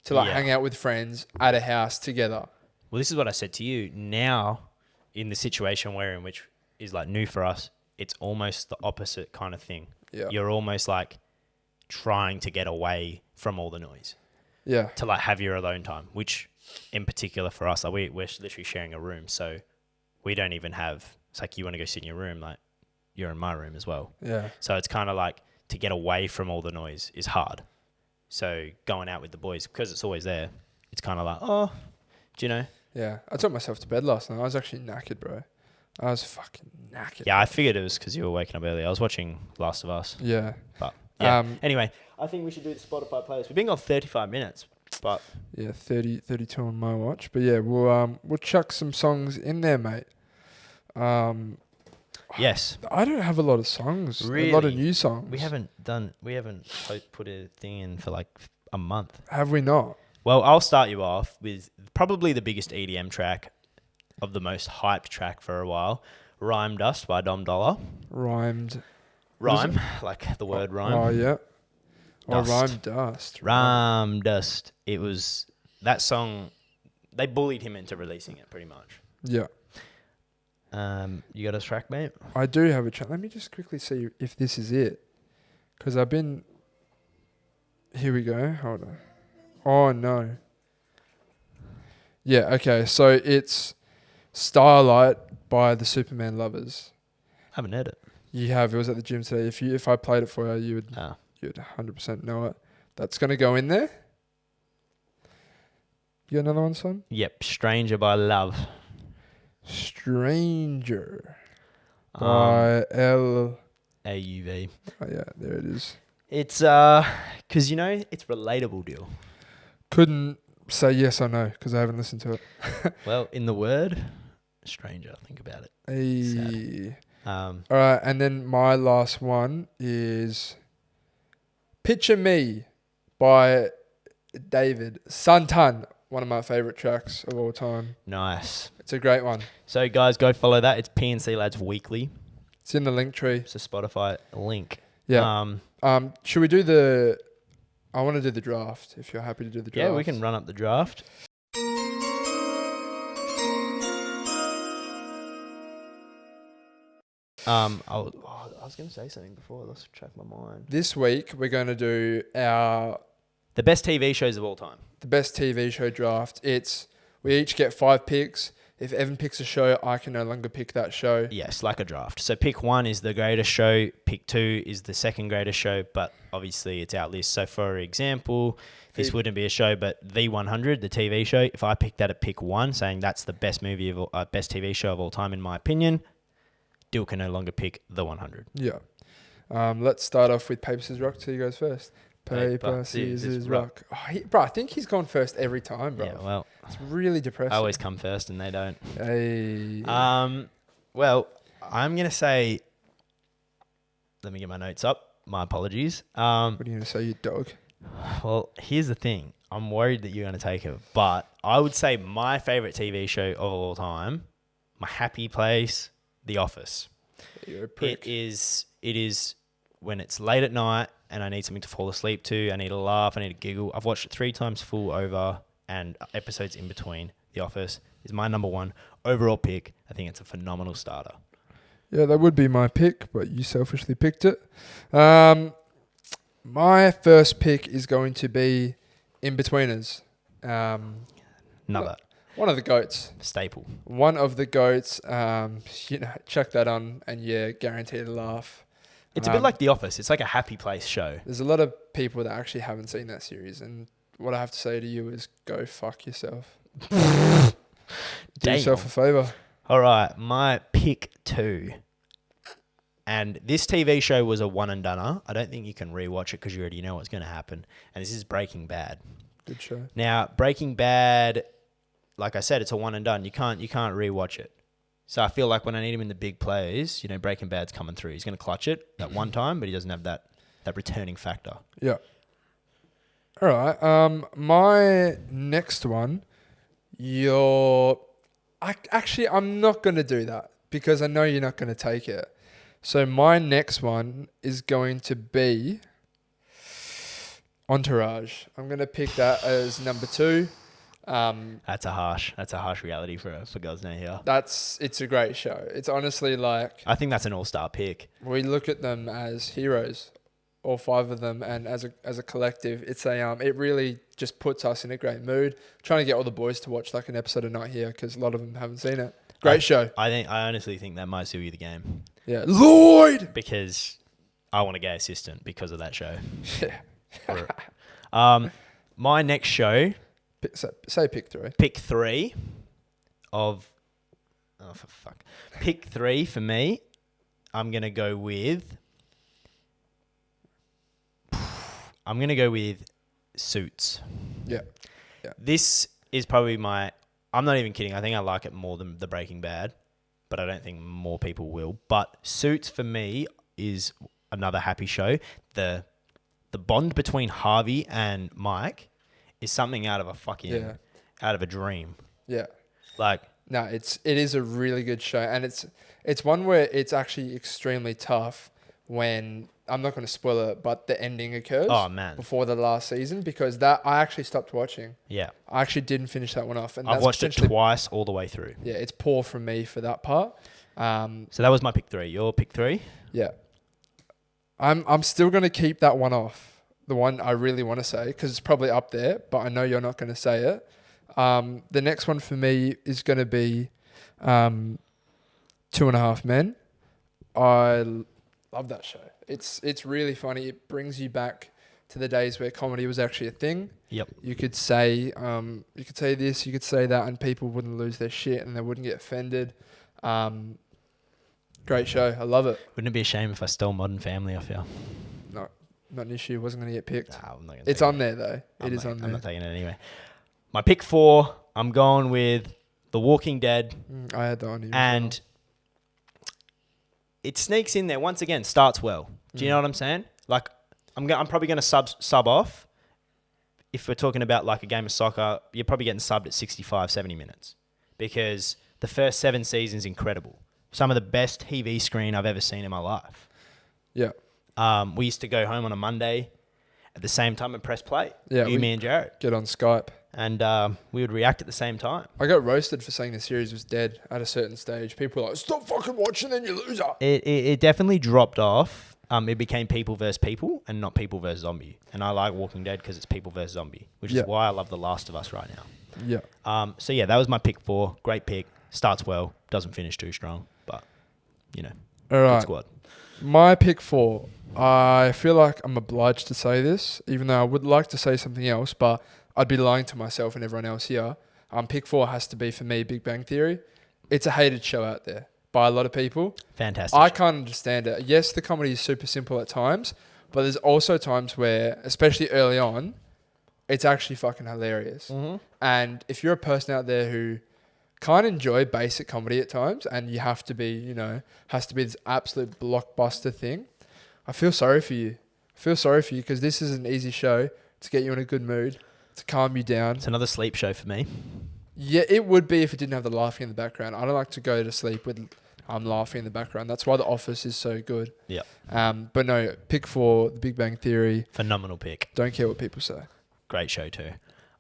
A: to hang out with friends at a house together.
B: Well, this is what I said to you. Now, in the situation we're in, which is like new for us, it's almost the opposite kind of thing.
A: Yeah.
B: You're almost like trying to get away from all the noise.
A: Yeah.
B: To like have your alone time, which in particular for us, like we're literally sharing a room. So we don't even have, it's like you want to go sit in your room, like you're in my room as well.
A: Yeah.
B: So it's kind of like to get away from all the noise is hard. So going out with the boys, because it's always there, it's kind of like, oh, do you know?
A: Yeah. I took myself to bed last night. I was actually knackered, bro. I was fucking knackered.
B: Yeah, I figured it was because you were waking up early. I was watching Last of Us.
A: Yeah.
B: But yeah. Anyway, I think we should do the Spotify playlist. We've been on 35 minutes, but
A: yeah, 32 on my watch. But yeah, we'll chuck some songs in there, mate.
B: Yes.
A: I don't have a lot of songs.
B: Really?
A: A lot of new songs.
B: We haven't put a thing in for like a month.
A: Have we not?
B: Well, I'll start you off with probably the biggest EDM track of the most hyped track for a while, Rhyme Dust by Dom Dollar.
A: Rhyme,
B: like the word rhyme.
A: Oh, yeah.
B: Dust.
A: Oh, Rhyme Dust.
B: Rhyme Dust. It was that song. They bullied him into releasing it pretty much.
A: Yeah.
B: You got a track, mate?
A: I do have a track. Let me just quickly see if this is it. Because I've been... Here we go. Hold on. Oh, no. Yeah, okay. So it's Starlight by the Superman Lovers.
B: Haven't heard it.
A: You have. It was at the gym today. If I played it for you, you'd 100% know it. That's going to go in there. You got another one, son?
B: Yep. Stranger by Love.
A: Stranger by L...
B: AUV.
A: Oh, yeah, there it is.
B: It's, because, it's relatable, deal.
A: Couldn't say yes or no because I haven't listened to it.
B: Well, in the word, stranger, think about it.
A: All right, and then my last one is Picture Me by David Santan, one of my favourite tracks of all time.
B: Nice.
A: It's a great one.
B: So, guys, go follow that. It's PNC Lads Weekly.
A: It's in the link tree.
B: It's a Spotify link.
A: Yeah. Should we do the... I want to do the draft, if you're happy to do the draft.
B: Yeah, we can run up the draft. I was going to say something before. I lost track of my mind.
A: This week, we're going to do
B: the best TV shows of all time.
A: The best TV show draft. We each get 5 picks. if Evan picks a show, I can no longer pick that show.
B: Yes, like a draft. So pick 1 is the greatest show, pick 2 is the second greatest show, but obviously it's our list. So for example, this wouldn't be a show, but The 100, the TV show, if I picked that at pick 1, saying that's the best best TV show of all time in my opinion, Dill can no longer pick The 100.
A: Yeah. Let's start off with paper, scissors, rock. So you guys first. Paper, scissors, rock. Oh, bro, I think he's gone first every time, bro.
B: Yeah, well,
A: it's really depressing.
B: I always come first and they don't.
A: Hey.
B: Well, I'm going to say, let me get my notes up. My apologies.
A: What are you going to say, you dog?
B: Well, here's the thing. I'm worried that you're going to take it, but I would say my favorite TV show of all time, my happy place, The Office.
A: You're a prick.
B: It is when it's late at night and I need something to fall asleep to. I need a laugh. I need a giggle. I've watched it 3 times full over and episodes in between. The Office is my number 1 overall pick. I think it's a phenomenal starter.
A: Yeah, that would be my pick, but you selfishly picked it. My first pick is going to be In-Betweeners.
B: Another.
A: One of the GOATs.
B: Staple.
A: One of the GOATs. Chuck that on and guaranteed a laugh.
B: It's a bit like The Office. It's like a happy place show.
A: There's a lot of people that actually haven't seen that series, and what I have to say to you is go fuck yourself. Do yourself a favour.
B: All right, my pick 2. And this TV show was a one and doneer. I don't think you can rewatch it because you already know what's going to happen. And this is Breaking Bad.
A: Good show.
B: Now, Breaking Bad, like I said, it's a one and done. You can't rewatch it. So I feel like when I need him in the big plays, Breaking Bad's coming through. He's going to clutch it that one time, but he doesn't have that returning factor.
A: Yeah. All right. My next one, I'm not going to do that because I know you're not going to take it. So my next one is going to be Entourage. I'm going to pick that as number 2.
B: That's a harsh reality for God's name here.
A: It's a great show. It's honestly like,
B: I think that's an all-star pick.
A: We look at them as heroes, all 5 of them, and as a collective, it really just puts us in a great mood. Trying to get all the boys to watch like an episode of Night Here because a lot of them haven't seen it. Great show.
B: I honestly think that might seal you the game.
A: Yeah, Lloyd.
B: Because I want a gay assistant because of that show.
A: Yeah.
B: My next show.
A: Say pick 3.
B: Pick 3 of. Oh, for fuck. Pick 3 for me. I'm going to go with. Suits.
A: Yeah.
B: This is probably I'm not even kidding. I think I like it more than the Breaking Bad, but I don't think more people will. But Suits for me is another happy show. The bond between Harvey and Mike is something out of a dream.
A: Yeah.
B: Like,
A: no, it is a really good show, and it's one where it's actually extremely tough when, I'm not going to spoil it, but the ending occurs.
B: Oh man!
A: Before the last season, because that I actually stopped watching.
B: Yeah.
A: I actually didn't finish that one off, and
B: I've watched it twice all the way through.
A: Yeah, it's poor from me for that part.
B: So that was my pick 3. Your pick 3?
A: Yeah. I'm still going to keep that one off. The one I really want to say, because it's probably up there, but I know you're not going to say it. The next one for me is going to be 2.5 Men. I love that show. It's really funny. It brings you back to the days where comedy was actually a thing.
B: Yep.
A: You could say this, you could say that, and people wouldn't lose their shit and they wouldn't get offended. Great show. I love it.
B: Wouldn't it be a shame if I stole Modern Family off you?
A: No, not an issue. It wasn't going to get picked.
B: Nah, I'm not gonna
A: it's on there though. It is on there.
B: I'm not taking it anyway. My pick 4, I'm going with The Walking Dead.
A: I had that on here.
B: And it sneaks in there once again. Starts well. Do you know what I'm saying? Like, I'm probably going to sub off. If we're talking about like a game of soccer, you're probably getting subbed at 65, 70 minutes because the first 7 seasons incredible. Some of the best TV screen I've ever seen in my life.
A: Yeah.
B: We used to go home on a Monday at the same time and press play.
A: Yeah.
B: Me and Jared.
A: Get on Skype.
B: And we would react at the same time.
A: I got roasted for saying the series was dead at a certain stage. People were like, stop fucking watching, then you loser.
B: It definitely dropped off. It became people versus people and not people versus zombie. And I like Walking Dead because it's people versus zombie, which is why I love The Last of Us right now.
A: Yeah.
B: So yeah, that was my pick 4. Great pick. Starts well, doesn't finish too strong, but you know,
A: All
B: good
A: right.
B: squad.
A: My pick 4. I feel like I'm obliged to say this, even though I would like to say something else, but I'd be lying to myself and everyone else here. Pick 4 has to be, for me, Big Bang Theory. It's a hated show out there by a lot of people.
B: Fantastic.
A: I can't understand it. Yes, the comedy is super simple at times, but there's also times where, especially early on, it's actually fucking hilarious.
B: Mm-hmm.
A: And if you're a person out there who can't enjoy basic comedy at times and you have to be, has to be this absolute blockbuster thing, I feel sorry for you. I feel sorry for you because this is an easy show to get you in a good mood, to calm you down.
B: It's another sleep show for me.
A: Yeah, it would be if it didn't have the laughing in the background. I don't like to go to sleep with laughing in the background. That's why The Office is so good.
B: Yeah.
A: But no, pick 4, The Big Bang Theory.
B: Phenomenal pick.
A: Don't care what people say.
B: Great show too.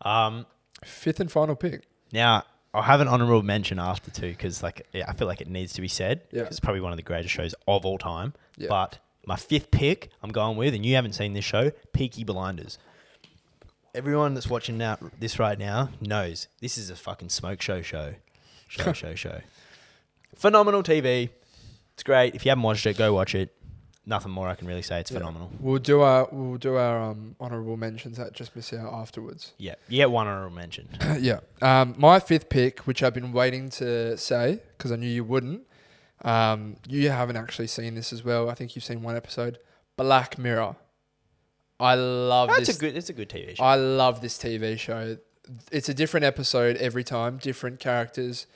A: 5th and final pick.
B: Now, I'll have an honourable mention after too because I feel like it needs to be said.
A: Yeah.
B: It's probably one of the greatest shows of all time.
A: Yeah.
B: But my 5th pick I'm going with, and you haven't seen this show, Peaky Blinders. Everyone that's watching this right now knows this is a fucking smoke show. Phenomenal TV. It's great. If you haven't watched it, go watch it. Nothing more I can really say. It's phenomenal.
A: We'll do our honourable mentions that just miss out afterwards.
B: Yeah. You get one honourable mention.
A: Yeah. My 5th pick, which I've been waiting to say because I knew you wouldn't. You haven't actually seen this as well. I think you've seen one episode. Black Mirror. I love this.
B: It's a good TV show.
A: I love this TV show. It's a different episode every time, different characters,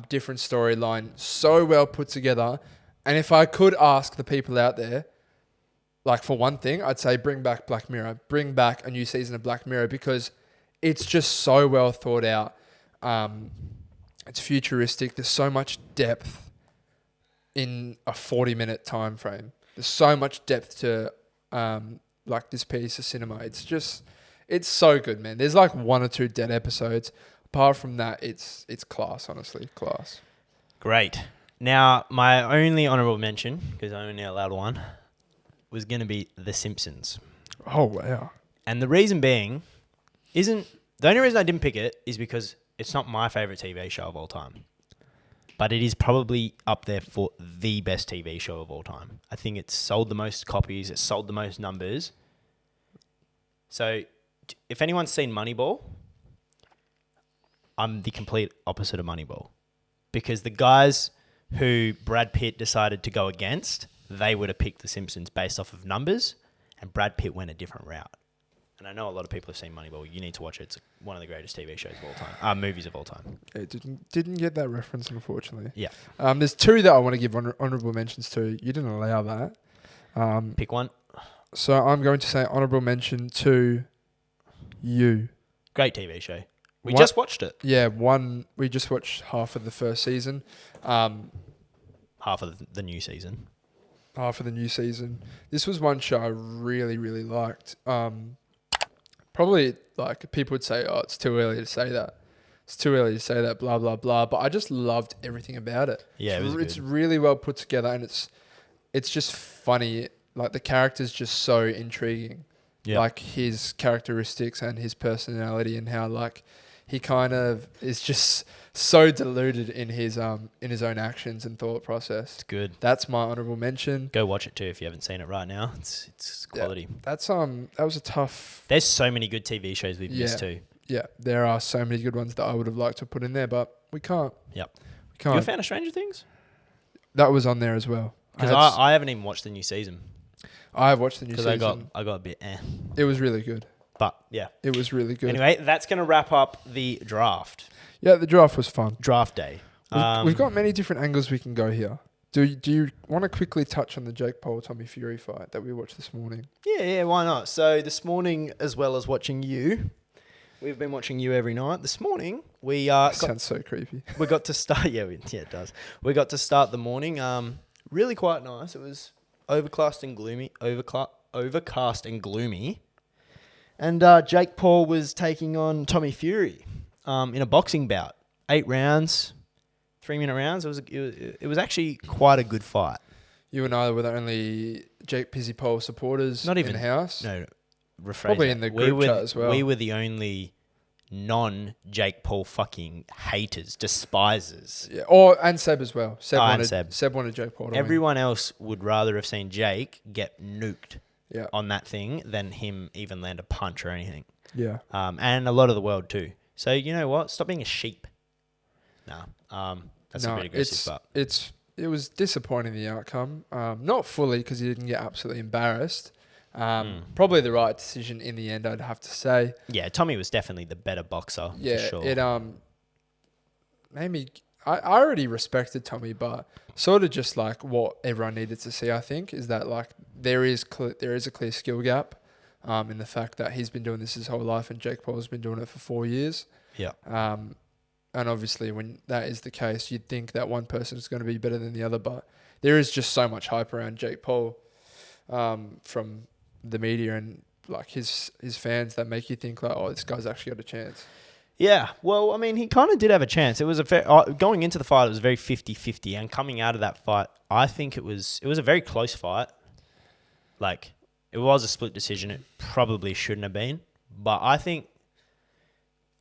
A: different storyline, so well put together. And if I could ask the people out there, like for one thing, I'd say bring back Black Mirror, bring back a new season of Black Mirror because it's just so well thought out. It's futuristic. There's so much depth in a 40-minute time frame. There's so much depth to like this piece of cinema. It's so good, man. There's like 1 or 2 dead episodes. Apart from that, it's class, honestly. Class.
B: Great. Now, my only honourable mention, because I only allowed one, was going to be The Simpsons.
A: Oh, wow.
B: And the reason being the only reason I didn't pick it is because it's not my favourite TV show of all time. But it is probably up there for the best TV show of all time. I think it's sold the most copies. It's sold the most numbers. So, if anyone's seen Moneyball, I'm the complete opposite of Moneyball. Because the guys who Brad Pitt decided to go against, they would have picked The Simpsons based off of numbers, and Brad Pitt went a different route. And I know a lot of people have seen Moneyball. You need to watch it. It's one of the greatest TV shows of all time. Movies of all time.
A: It didn't get that reference, unfortunately.
B: Yeah.
A: There's 2 that I want to give honourable mentions to. You didn't allow that.
B: Pick one.
A: So I'm going to say honourable mention to You.
B: Great TV show. We
A: What?
B: just watched it.
A: Yeah, we just watched half of the first season.
B: Half of the new season.
A: Half of the new season. This was one show I really, really liked. Probably, like, people would say, oh, it's too early to say that. It's too early to say that, blah, blah, blah. But I just loved everything about it.
B: Yeah,
A: It's really well put together, and it's just funny. Like, the character's just so intriguing.
B: Yeah.
A: Like, his characteristics and his personality and how, like, he kind of is just so deluded in his own actions and thought process.
B: It's good.
A: That's my honourable mention.
B: Go watch it too if you haven't seen it right now. It's quality.
A: Yeah, that was a tough.
B: There's so many good TV shows we've missed too.
A: Yeah, there are so many good ones that I would have liked to put in there, but we can't.
B: Yep.
A: We can't.
B: You a fan of Stranger Things?
A: That was on there as well.
B: Because I haven't even watched the new season.
A: I have watched the new season.
B: Because I got a bit
A: It was really good.
B: But yeah.
A: It was really good.
B: Anyway, that's going to wrap up the draft.
A: Yeah, the draft was fun.
B: Draft day.
A: We've got many different angles we can go here. Do you want to quickly touch on the Jake Paul Tommy Fury fight that we watched this morning?
B: Yeah, why not? So this morning, as well as watching you, we've been watching you every night. This morning, we
A: sounds so creepy.
B: We got to start. Yeah, it does. We got to start the morning. Really quite nice. It was overcast and gloomy. And Jake Paul was taking on Tommy Fury in a boxing bout. 8 rounds, 3-minute rounds. It was actually quite a good fight.
A: You and I were the only Jake Pizzy Paul supporters
B: Not even
A: in the house.
B: No, rephrase
A: Probably
B: that.
A: in the group chat as well.
B: We were the only non-Jake Paul fucking haters, despisers.
A: Yeah, and Seb as well. Seb wanted Jake Paul to win.
B: Everyone else would rather have seen Jake get nuked
A: Yeah.
B: on that thing than him even land a punch or anything.
A: Yeah.
B: And a lot of the world too. So you know what? Stop being a sheep. That's a bit aggressive.
A: It was disappointing, the outcome. Not fully, because he didn't get absolutely embarrassed. Probably the right decision in the end, I'd have to say.
B: Yeah, Tommy was definitely the better boxer.
A: Yeah,
B: for sure.
A: it made me. I already respected Tommy, but sort of just like what everyone needed to see, I think, is that like there is a clear skill gap, in the fact that he's been doing this his whole life and Jake Paul's been doing it for 4 years.
B: Yeah.
A: And obviously, when that is the case, you'd think that one person is going to be better than the other, but there is just so much hype around Jake Paul, from the media and like his fans, that make you think like, oh, this guy's actually got a chance.
B: Yeah, well, I mean, he kind of did have a chance. It was going into the fight, it was very 50-50, and coming out of that fight, I think it was a very close fight. Like, it was a split decision. It probably shouldn't have been, but I think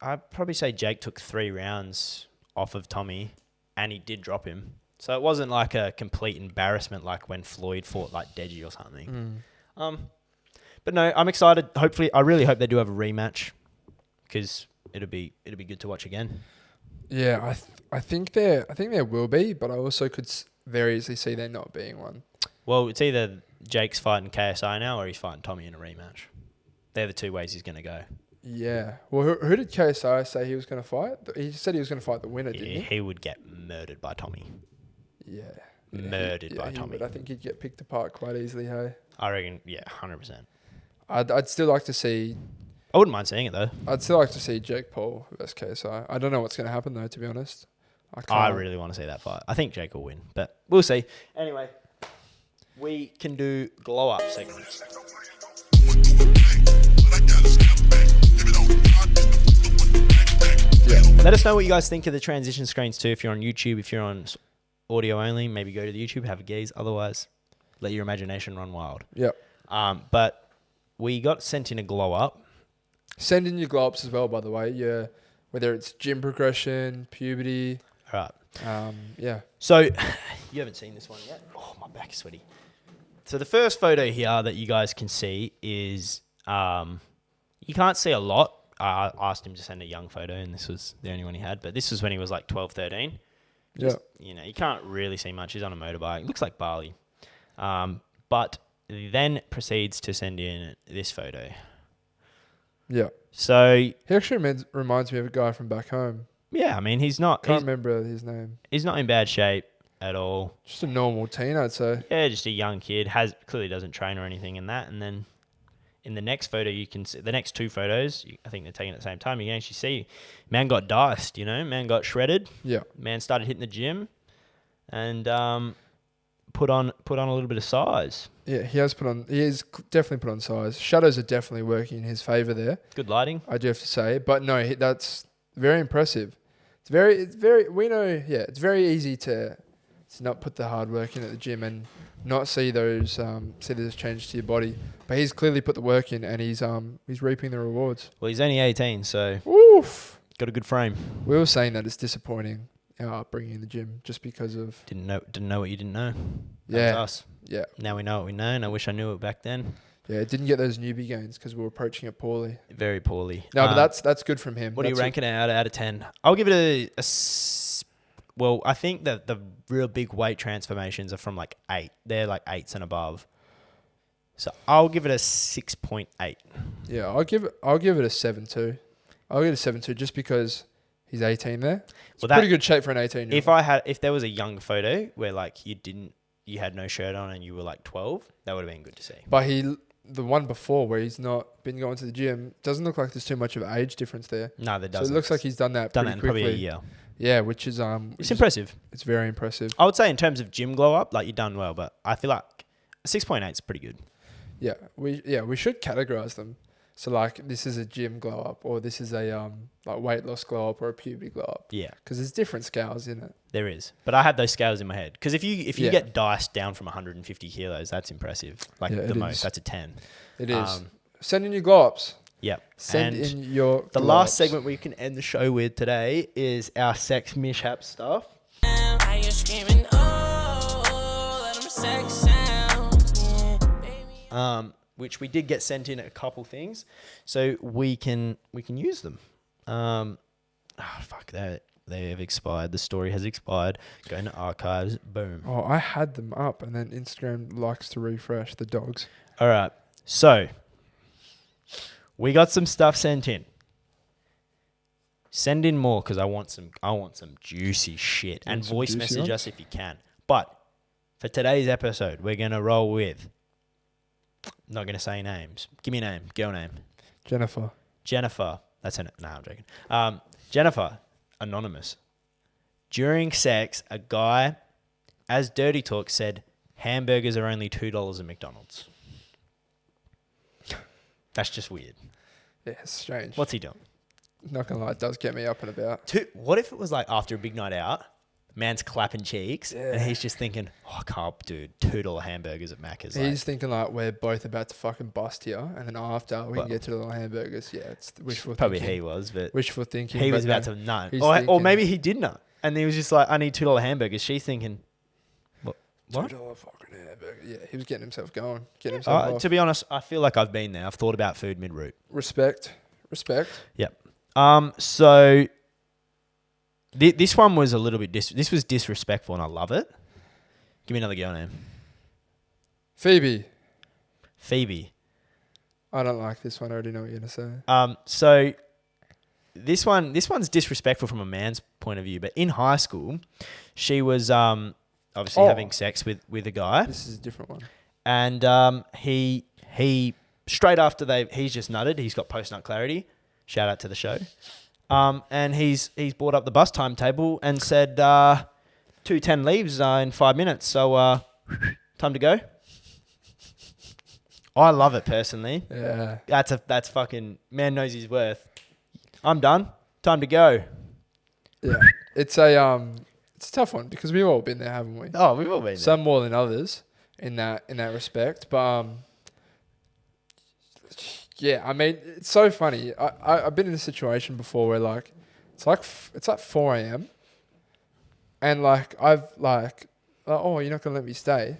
B: I'd probably say Jake took 3 rounds off of Tommy, and he did drop him. So it wasn't like a complete embarrassment like when Floyd fought like Deji or something. But no, I'm excited. Hopefully, I really hope they do have a rematch, because it'll be good to watch again.
A: Yeah, I think there will be, but I also could very easily see there not being one.
B: Well, it's either Jake's fighting KSI now or he's fighting Tommy in a rematch. They're the 2 ways he's going to go.
A: Yeah. Well, who did KSI say he was going to fight? He said he was going to fight the winner, didn't he?
B: He would get murdered by Tommy.
A: Yeah.
B: Murdered by Tommy.
A: But I think he'd get picked apart quite easily, hey?
B: I reckon, yeah, 100%.
A: I'd still like to see...
B: I wouldn't mind seeing it, though.
A: I'd still like to see Jake Paul versus KSI. I don't know what's going to happen, though, to be honest.
B: I really want to see that fight. I think Jake will win, but we'll see. Anyway, we can do glow-up segments.
A: Yeah.
B: Let us know what you guys think of the transition screens too. If you're on YouTube, if you're on audio only, maybe go to the YouTube, have a gaze. Otherwise, let your imagination run wild.
A: Yeah.
B: But we got sent in a glow up.
A: Send in your glow ups as well, by the way. Yeah. Whether it's gym progression, puberty.
B: All right.
A: Yeah.
B: So you haven't seen this one yet. Oh, my back is sweaty. So the first photo here that you guys can see is you can't see a lot. I asked him to send a young photo, and this was the only one he had. But this was when he was like 12, 13. Just, you can't really see much. He's on a motorbike. Looks like Bali. But then proceeds to send in this photo.
A: Yeah.
B: So
A: he actually reminds me of a guy from back home.
B: Yeah, I mean, can't
A: remember his name.
B: He's not in bad shape at all.
A: Just a normal teen, I'd say.
B: Yeah, just a young kid. Clearly doesn't train or anything in that. And then in the next photo, you can see the next 2 photos. I think they're taken at the same time. You can actually see, man got diced. Man got shredded.
A: Yeah.
B: Man started hitting the gym, and put on a little bit of size.
A: Yeah, he has definitely put on size. Shadows are definitely working in his favour there.
B: Good lighting,
A: I do have to say, but no, that's very impressive. It's very easy to not put the hard work in at the gym and not see those changes to your body. But he's clearly put the work in, and he's reaping the rewards.
B: Well, he's only 18, so
A: oof,
B: got a good frame.
A: We were saying that it's disappointing our upbringing in the gym just because of
B: didn't know what you didn't know.
A: That
B: was us.
A: Yeah.
B: Now we know what we know, and I wish I knew it back then.
A: Yeah, it didn't get those newbie gains because we were approaching it poorly.
B: Very poorly.
A: No, but that's good from him.
B: What are you ranking it out of 10? I'll give it well, I think that the real big weight transformations are from like 8. They're like 8s and above. So I'll give it a 6.8.
A: Yeah, I'll give it a 7 too. I'll give it a 7 too, just because he's 18 there. It's pretty good shape for an 18-year-old.
B: If there was a young photo where like you had no shirt on and you were like 12, that would have been good to see.
A: But the one before where he's not been going to the gym, doesn't look like there's too much of an age difference there.
B: No, there doesn't.
A: So it looks like he's done that pretty quickly.
B: Probably a year.
A: Yeah, which is
B: it's impressive.
A: It's very impressive.
B: I would say in terms of gym glow up, like you've done well, but I feel like 6.8 is pretty good.
A: Yeah, we should categorize them. So like this is a gym glow up, or this is a like weight loss glow up, or a puberty glow up.
B: Yeah,
A: because there's different scales in it.
B: There is, but I had those scales in my head. Because if you get diced down from 150 kilos, that's impressive. Like the most, that's a 10.
A: It is. Send in your glow ups.
B: Yep.
A: Send
B: And
A: in your
B: the
A: globs.
B: last segment we can end the show with today is our sex mishap stuff.
C: Are you screaming, oh, let 'em sex sound, yeah, baby.
B: Which we did get sent in a couple things, so we can use them. Fuck that. They have expired. The story has expired. Go into archives. Boom.
A: Oh, I had them up, and then Instagram likes to refresh the dogs.
B: All right. So we got some stuff sent in. Send in more because I want some juicy shit. And
A: some
B: voice
A: juicy
B: message
A: ones?
B: us if you can. But for today's episode, we're gonna roll with. Not gonna say names. Give me a name. Girl name.
A: Jennifer.
B: Jennifer. That's her. No, I'm joking. Jennifer, anonymous. During sex, a guy, as Dirty Talk said, hamburgers are only $2 at McDonald's. That's just weird.
A: Yeah, it's strange.
B: What's he doing?
A: Not gonna lie, it does get me up and about.
B: What if it was like after a big night out, man's clapping cheeks, and he's just thinking, oh, I can't, dude, $2 hamburgers at Macca's.
A: He's thinking like we're both about to fucking bust here, and then after we can get to the little hamburgers. Yeah, it's wishful
B: Probably
A: thinking.
B: he was, but
A: Wishful thinking.
B: he
A: but
B: was about
A: no,
B: to nut.
A: he's
B: Or
A: thinking-
B: maybe he did nut, and he was just like, I need $2 hamburgers. She's thinking, what?
A: $2 fucking hamburger. Yeah, he was getting himself going. Getting himself off.
B: To be honest, I feel like I've been there. I've thought about food mid-route.
A: Respect.
B: Yep. So this one was a little bit this was disrespectful, and I love it. Give me another girl name.
A: Phoebe.
B: Phoebe.
A: I don't like this one. I already know what you're gonna say.
B: So this one's disrespectful from a man's point of view, but in high school, she was obviously having sex with a guy,
A: This is a different one.
B: and he straight after he's just nutted. He's got post nut clarity. Shout out to the show. And he's brought up the bus timetable and said 2:10 leaves in 5 minutes. So time to go. I love it personally.
A: Yeah.
B: That's fucking man knows his worth. I'm done. Time to go.
A: Yeah. It's a tough one because we've all been there, haven't we?
B: Oh, we've all been there.
A: Some more than others in that respect. But yeah, I mean, it's so funny. I've been in a situation before where like it's like 4 a.m. and like oh, you're not gonna let me stay,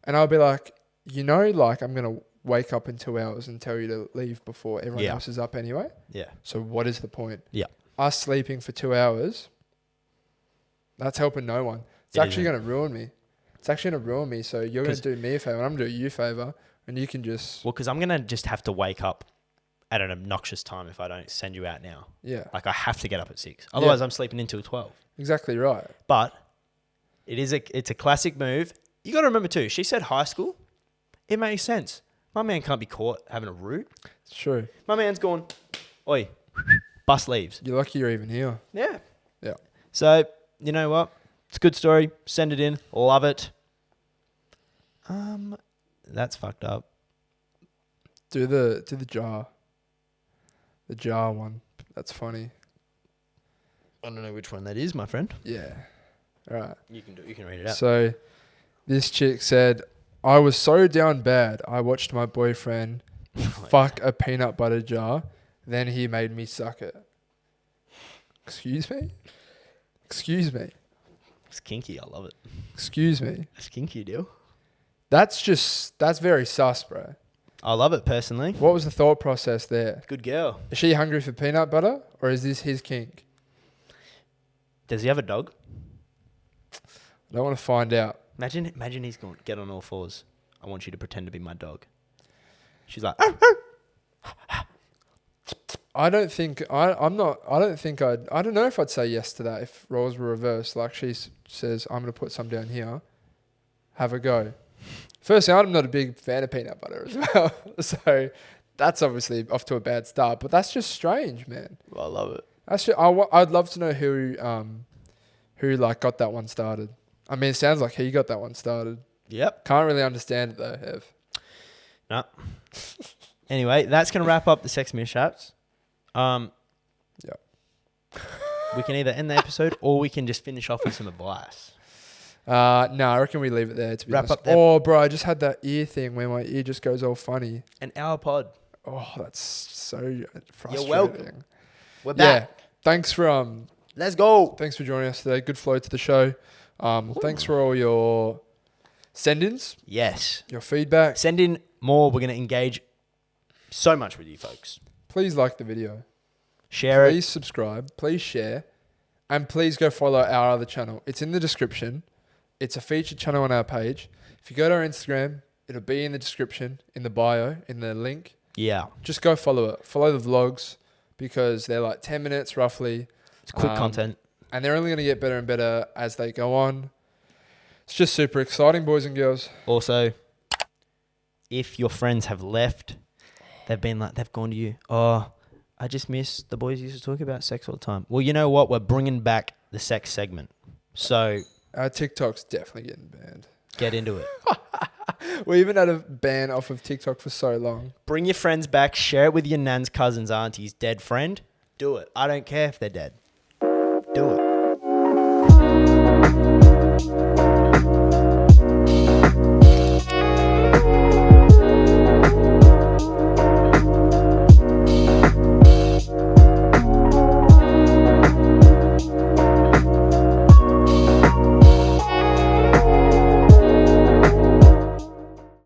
A: and I'll be like, like I'm gonna wake up in 2 hours and tell you to leave before everyone else is up anyway.
B: Yeah.
A: So what is the point?
B: Yeah.
A: Us sleeping for 2 hours, that's helping no one. It's actually going to ruin me. So you're going to do me a favor, and I'm going to do you a favor, and you can just...
B: Well, because I'm going to just have to wake up at an obnoxious time if I don't send you out now.
A: Yeah.
B: Like, I have to get up at 6. Otherwise, I'm sleeping until 12.
A: Exactly right.
B: But it's a classic move. You got to remember, too, she said high school. It makes sense. My man can't be caught having a root.
A: It's true.
B: My man's gone, oi, bus leaves.
A: You're lucky you're even here.
B: Yeah.
A: Yeah.
B: So, you know what? It's a good story. Send it in. Love it. That's fucked up.
A: Do the jar. The jar one. That's funny.
B: I don't know which one that is, my friend.
A: Yeah. All right.
B: You can read it out.
A: So this chick said, I was so down bad, I watched my boyfriend fuck a peanut butter jar. Then he made me suck it. Excuse me?
B: It's kinky. I love it.
A: Excuse me?
B: It's kinky, deal.
A: That's very sus, bro.
B: I love it personally.
A: What was the thought process there?
B: Good girl.
A: Is she hungry for peanut butter or is this his kink?
B: Does he have a dog?
A: I don't want to find out.
B: Imagine he's going, get on all fours. I want you to pretend to be my dog. She's like,
A: I don't know if I'd say yes to that if roles were reversed. Like she says, I'm going to put some down here. Have a go. Firstly, I'm not a big fan of peanut butter as well. So that's obviously off to a bad start. But that's just strange, man.
B: I love it.
A: I'd love to know who like got that one started. I mean, it sounds like he got that one started.
B: Yep.
A: Can't really understand it though, Ev.
B: No. Anyway, that's going to wrap up the sex mishaps.
A: Yeah.
B: We can either end the episode or we can just finish off with some advice.
A: No, I reckon we leave it there to be
B: Wrap
A: honest.
B: up that.
A: Oh, bro, I just had that ear thing where my ear just goes all funny.
B: An hour pod.
A: Oh, that's so frustrating.
B: You're welcome. We're
A: Yeah.
B: back.
A: Thanks for
B: Let's go.
A: Thanks for joining us today. Good flow to the show. Thanks for all your send-ins,
B: Yes.
A: your feedback.
B: Send in more. We're going to engage so much with you folks.
A: Please like the video.
B: Share
A: Please subscribe. Please share. And please go follow our other channel. It's in the description. It's a featured channel on our page. If you go to our Instagram, it'll be in the description, in the bio, in the link.
B: it. Yeah.
A: Just go follow it. Follow the vlogs because they're like 10 minutes roughly.
B: It's quick content.
A: And they're only going to get better and better as they go on. It's just super exciting, boys and girls.
B: Also, if your friends have left, they've gone to you, oh, I just miss the boys used to talk about sex all the time. Well, you know what? We're bringing back the sex segment. So
A: Our TikTok's definitely getting banned.
B: get into it.
A: We even had a ban off of TikTok for so long.
B: Bring your friends back. Share it with your nan's, cousins, aunties, dead friend. Do it. I don't care if they're dead. Do it.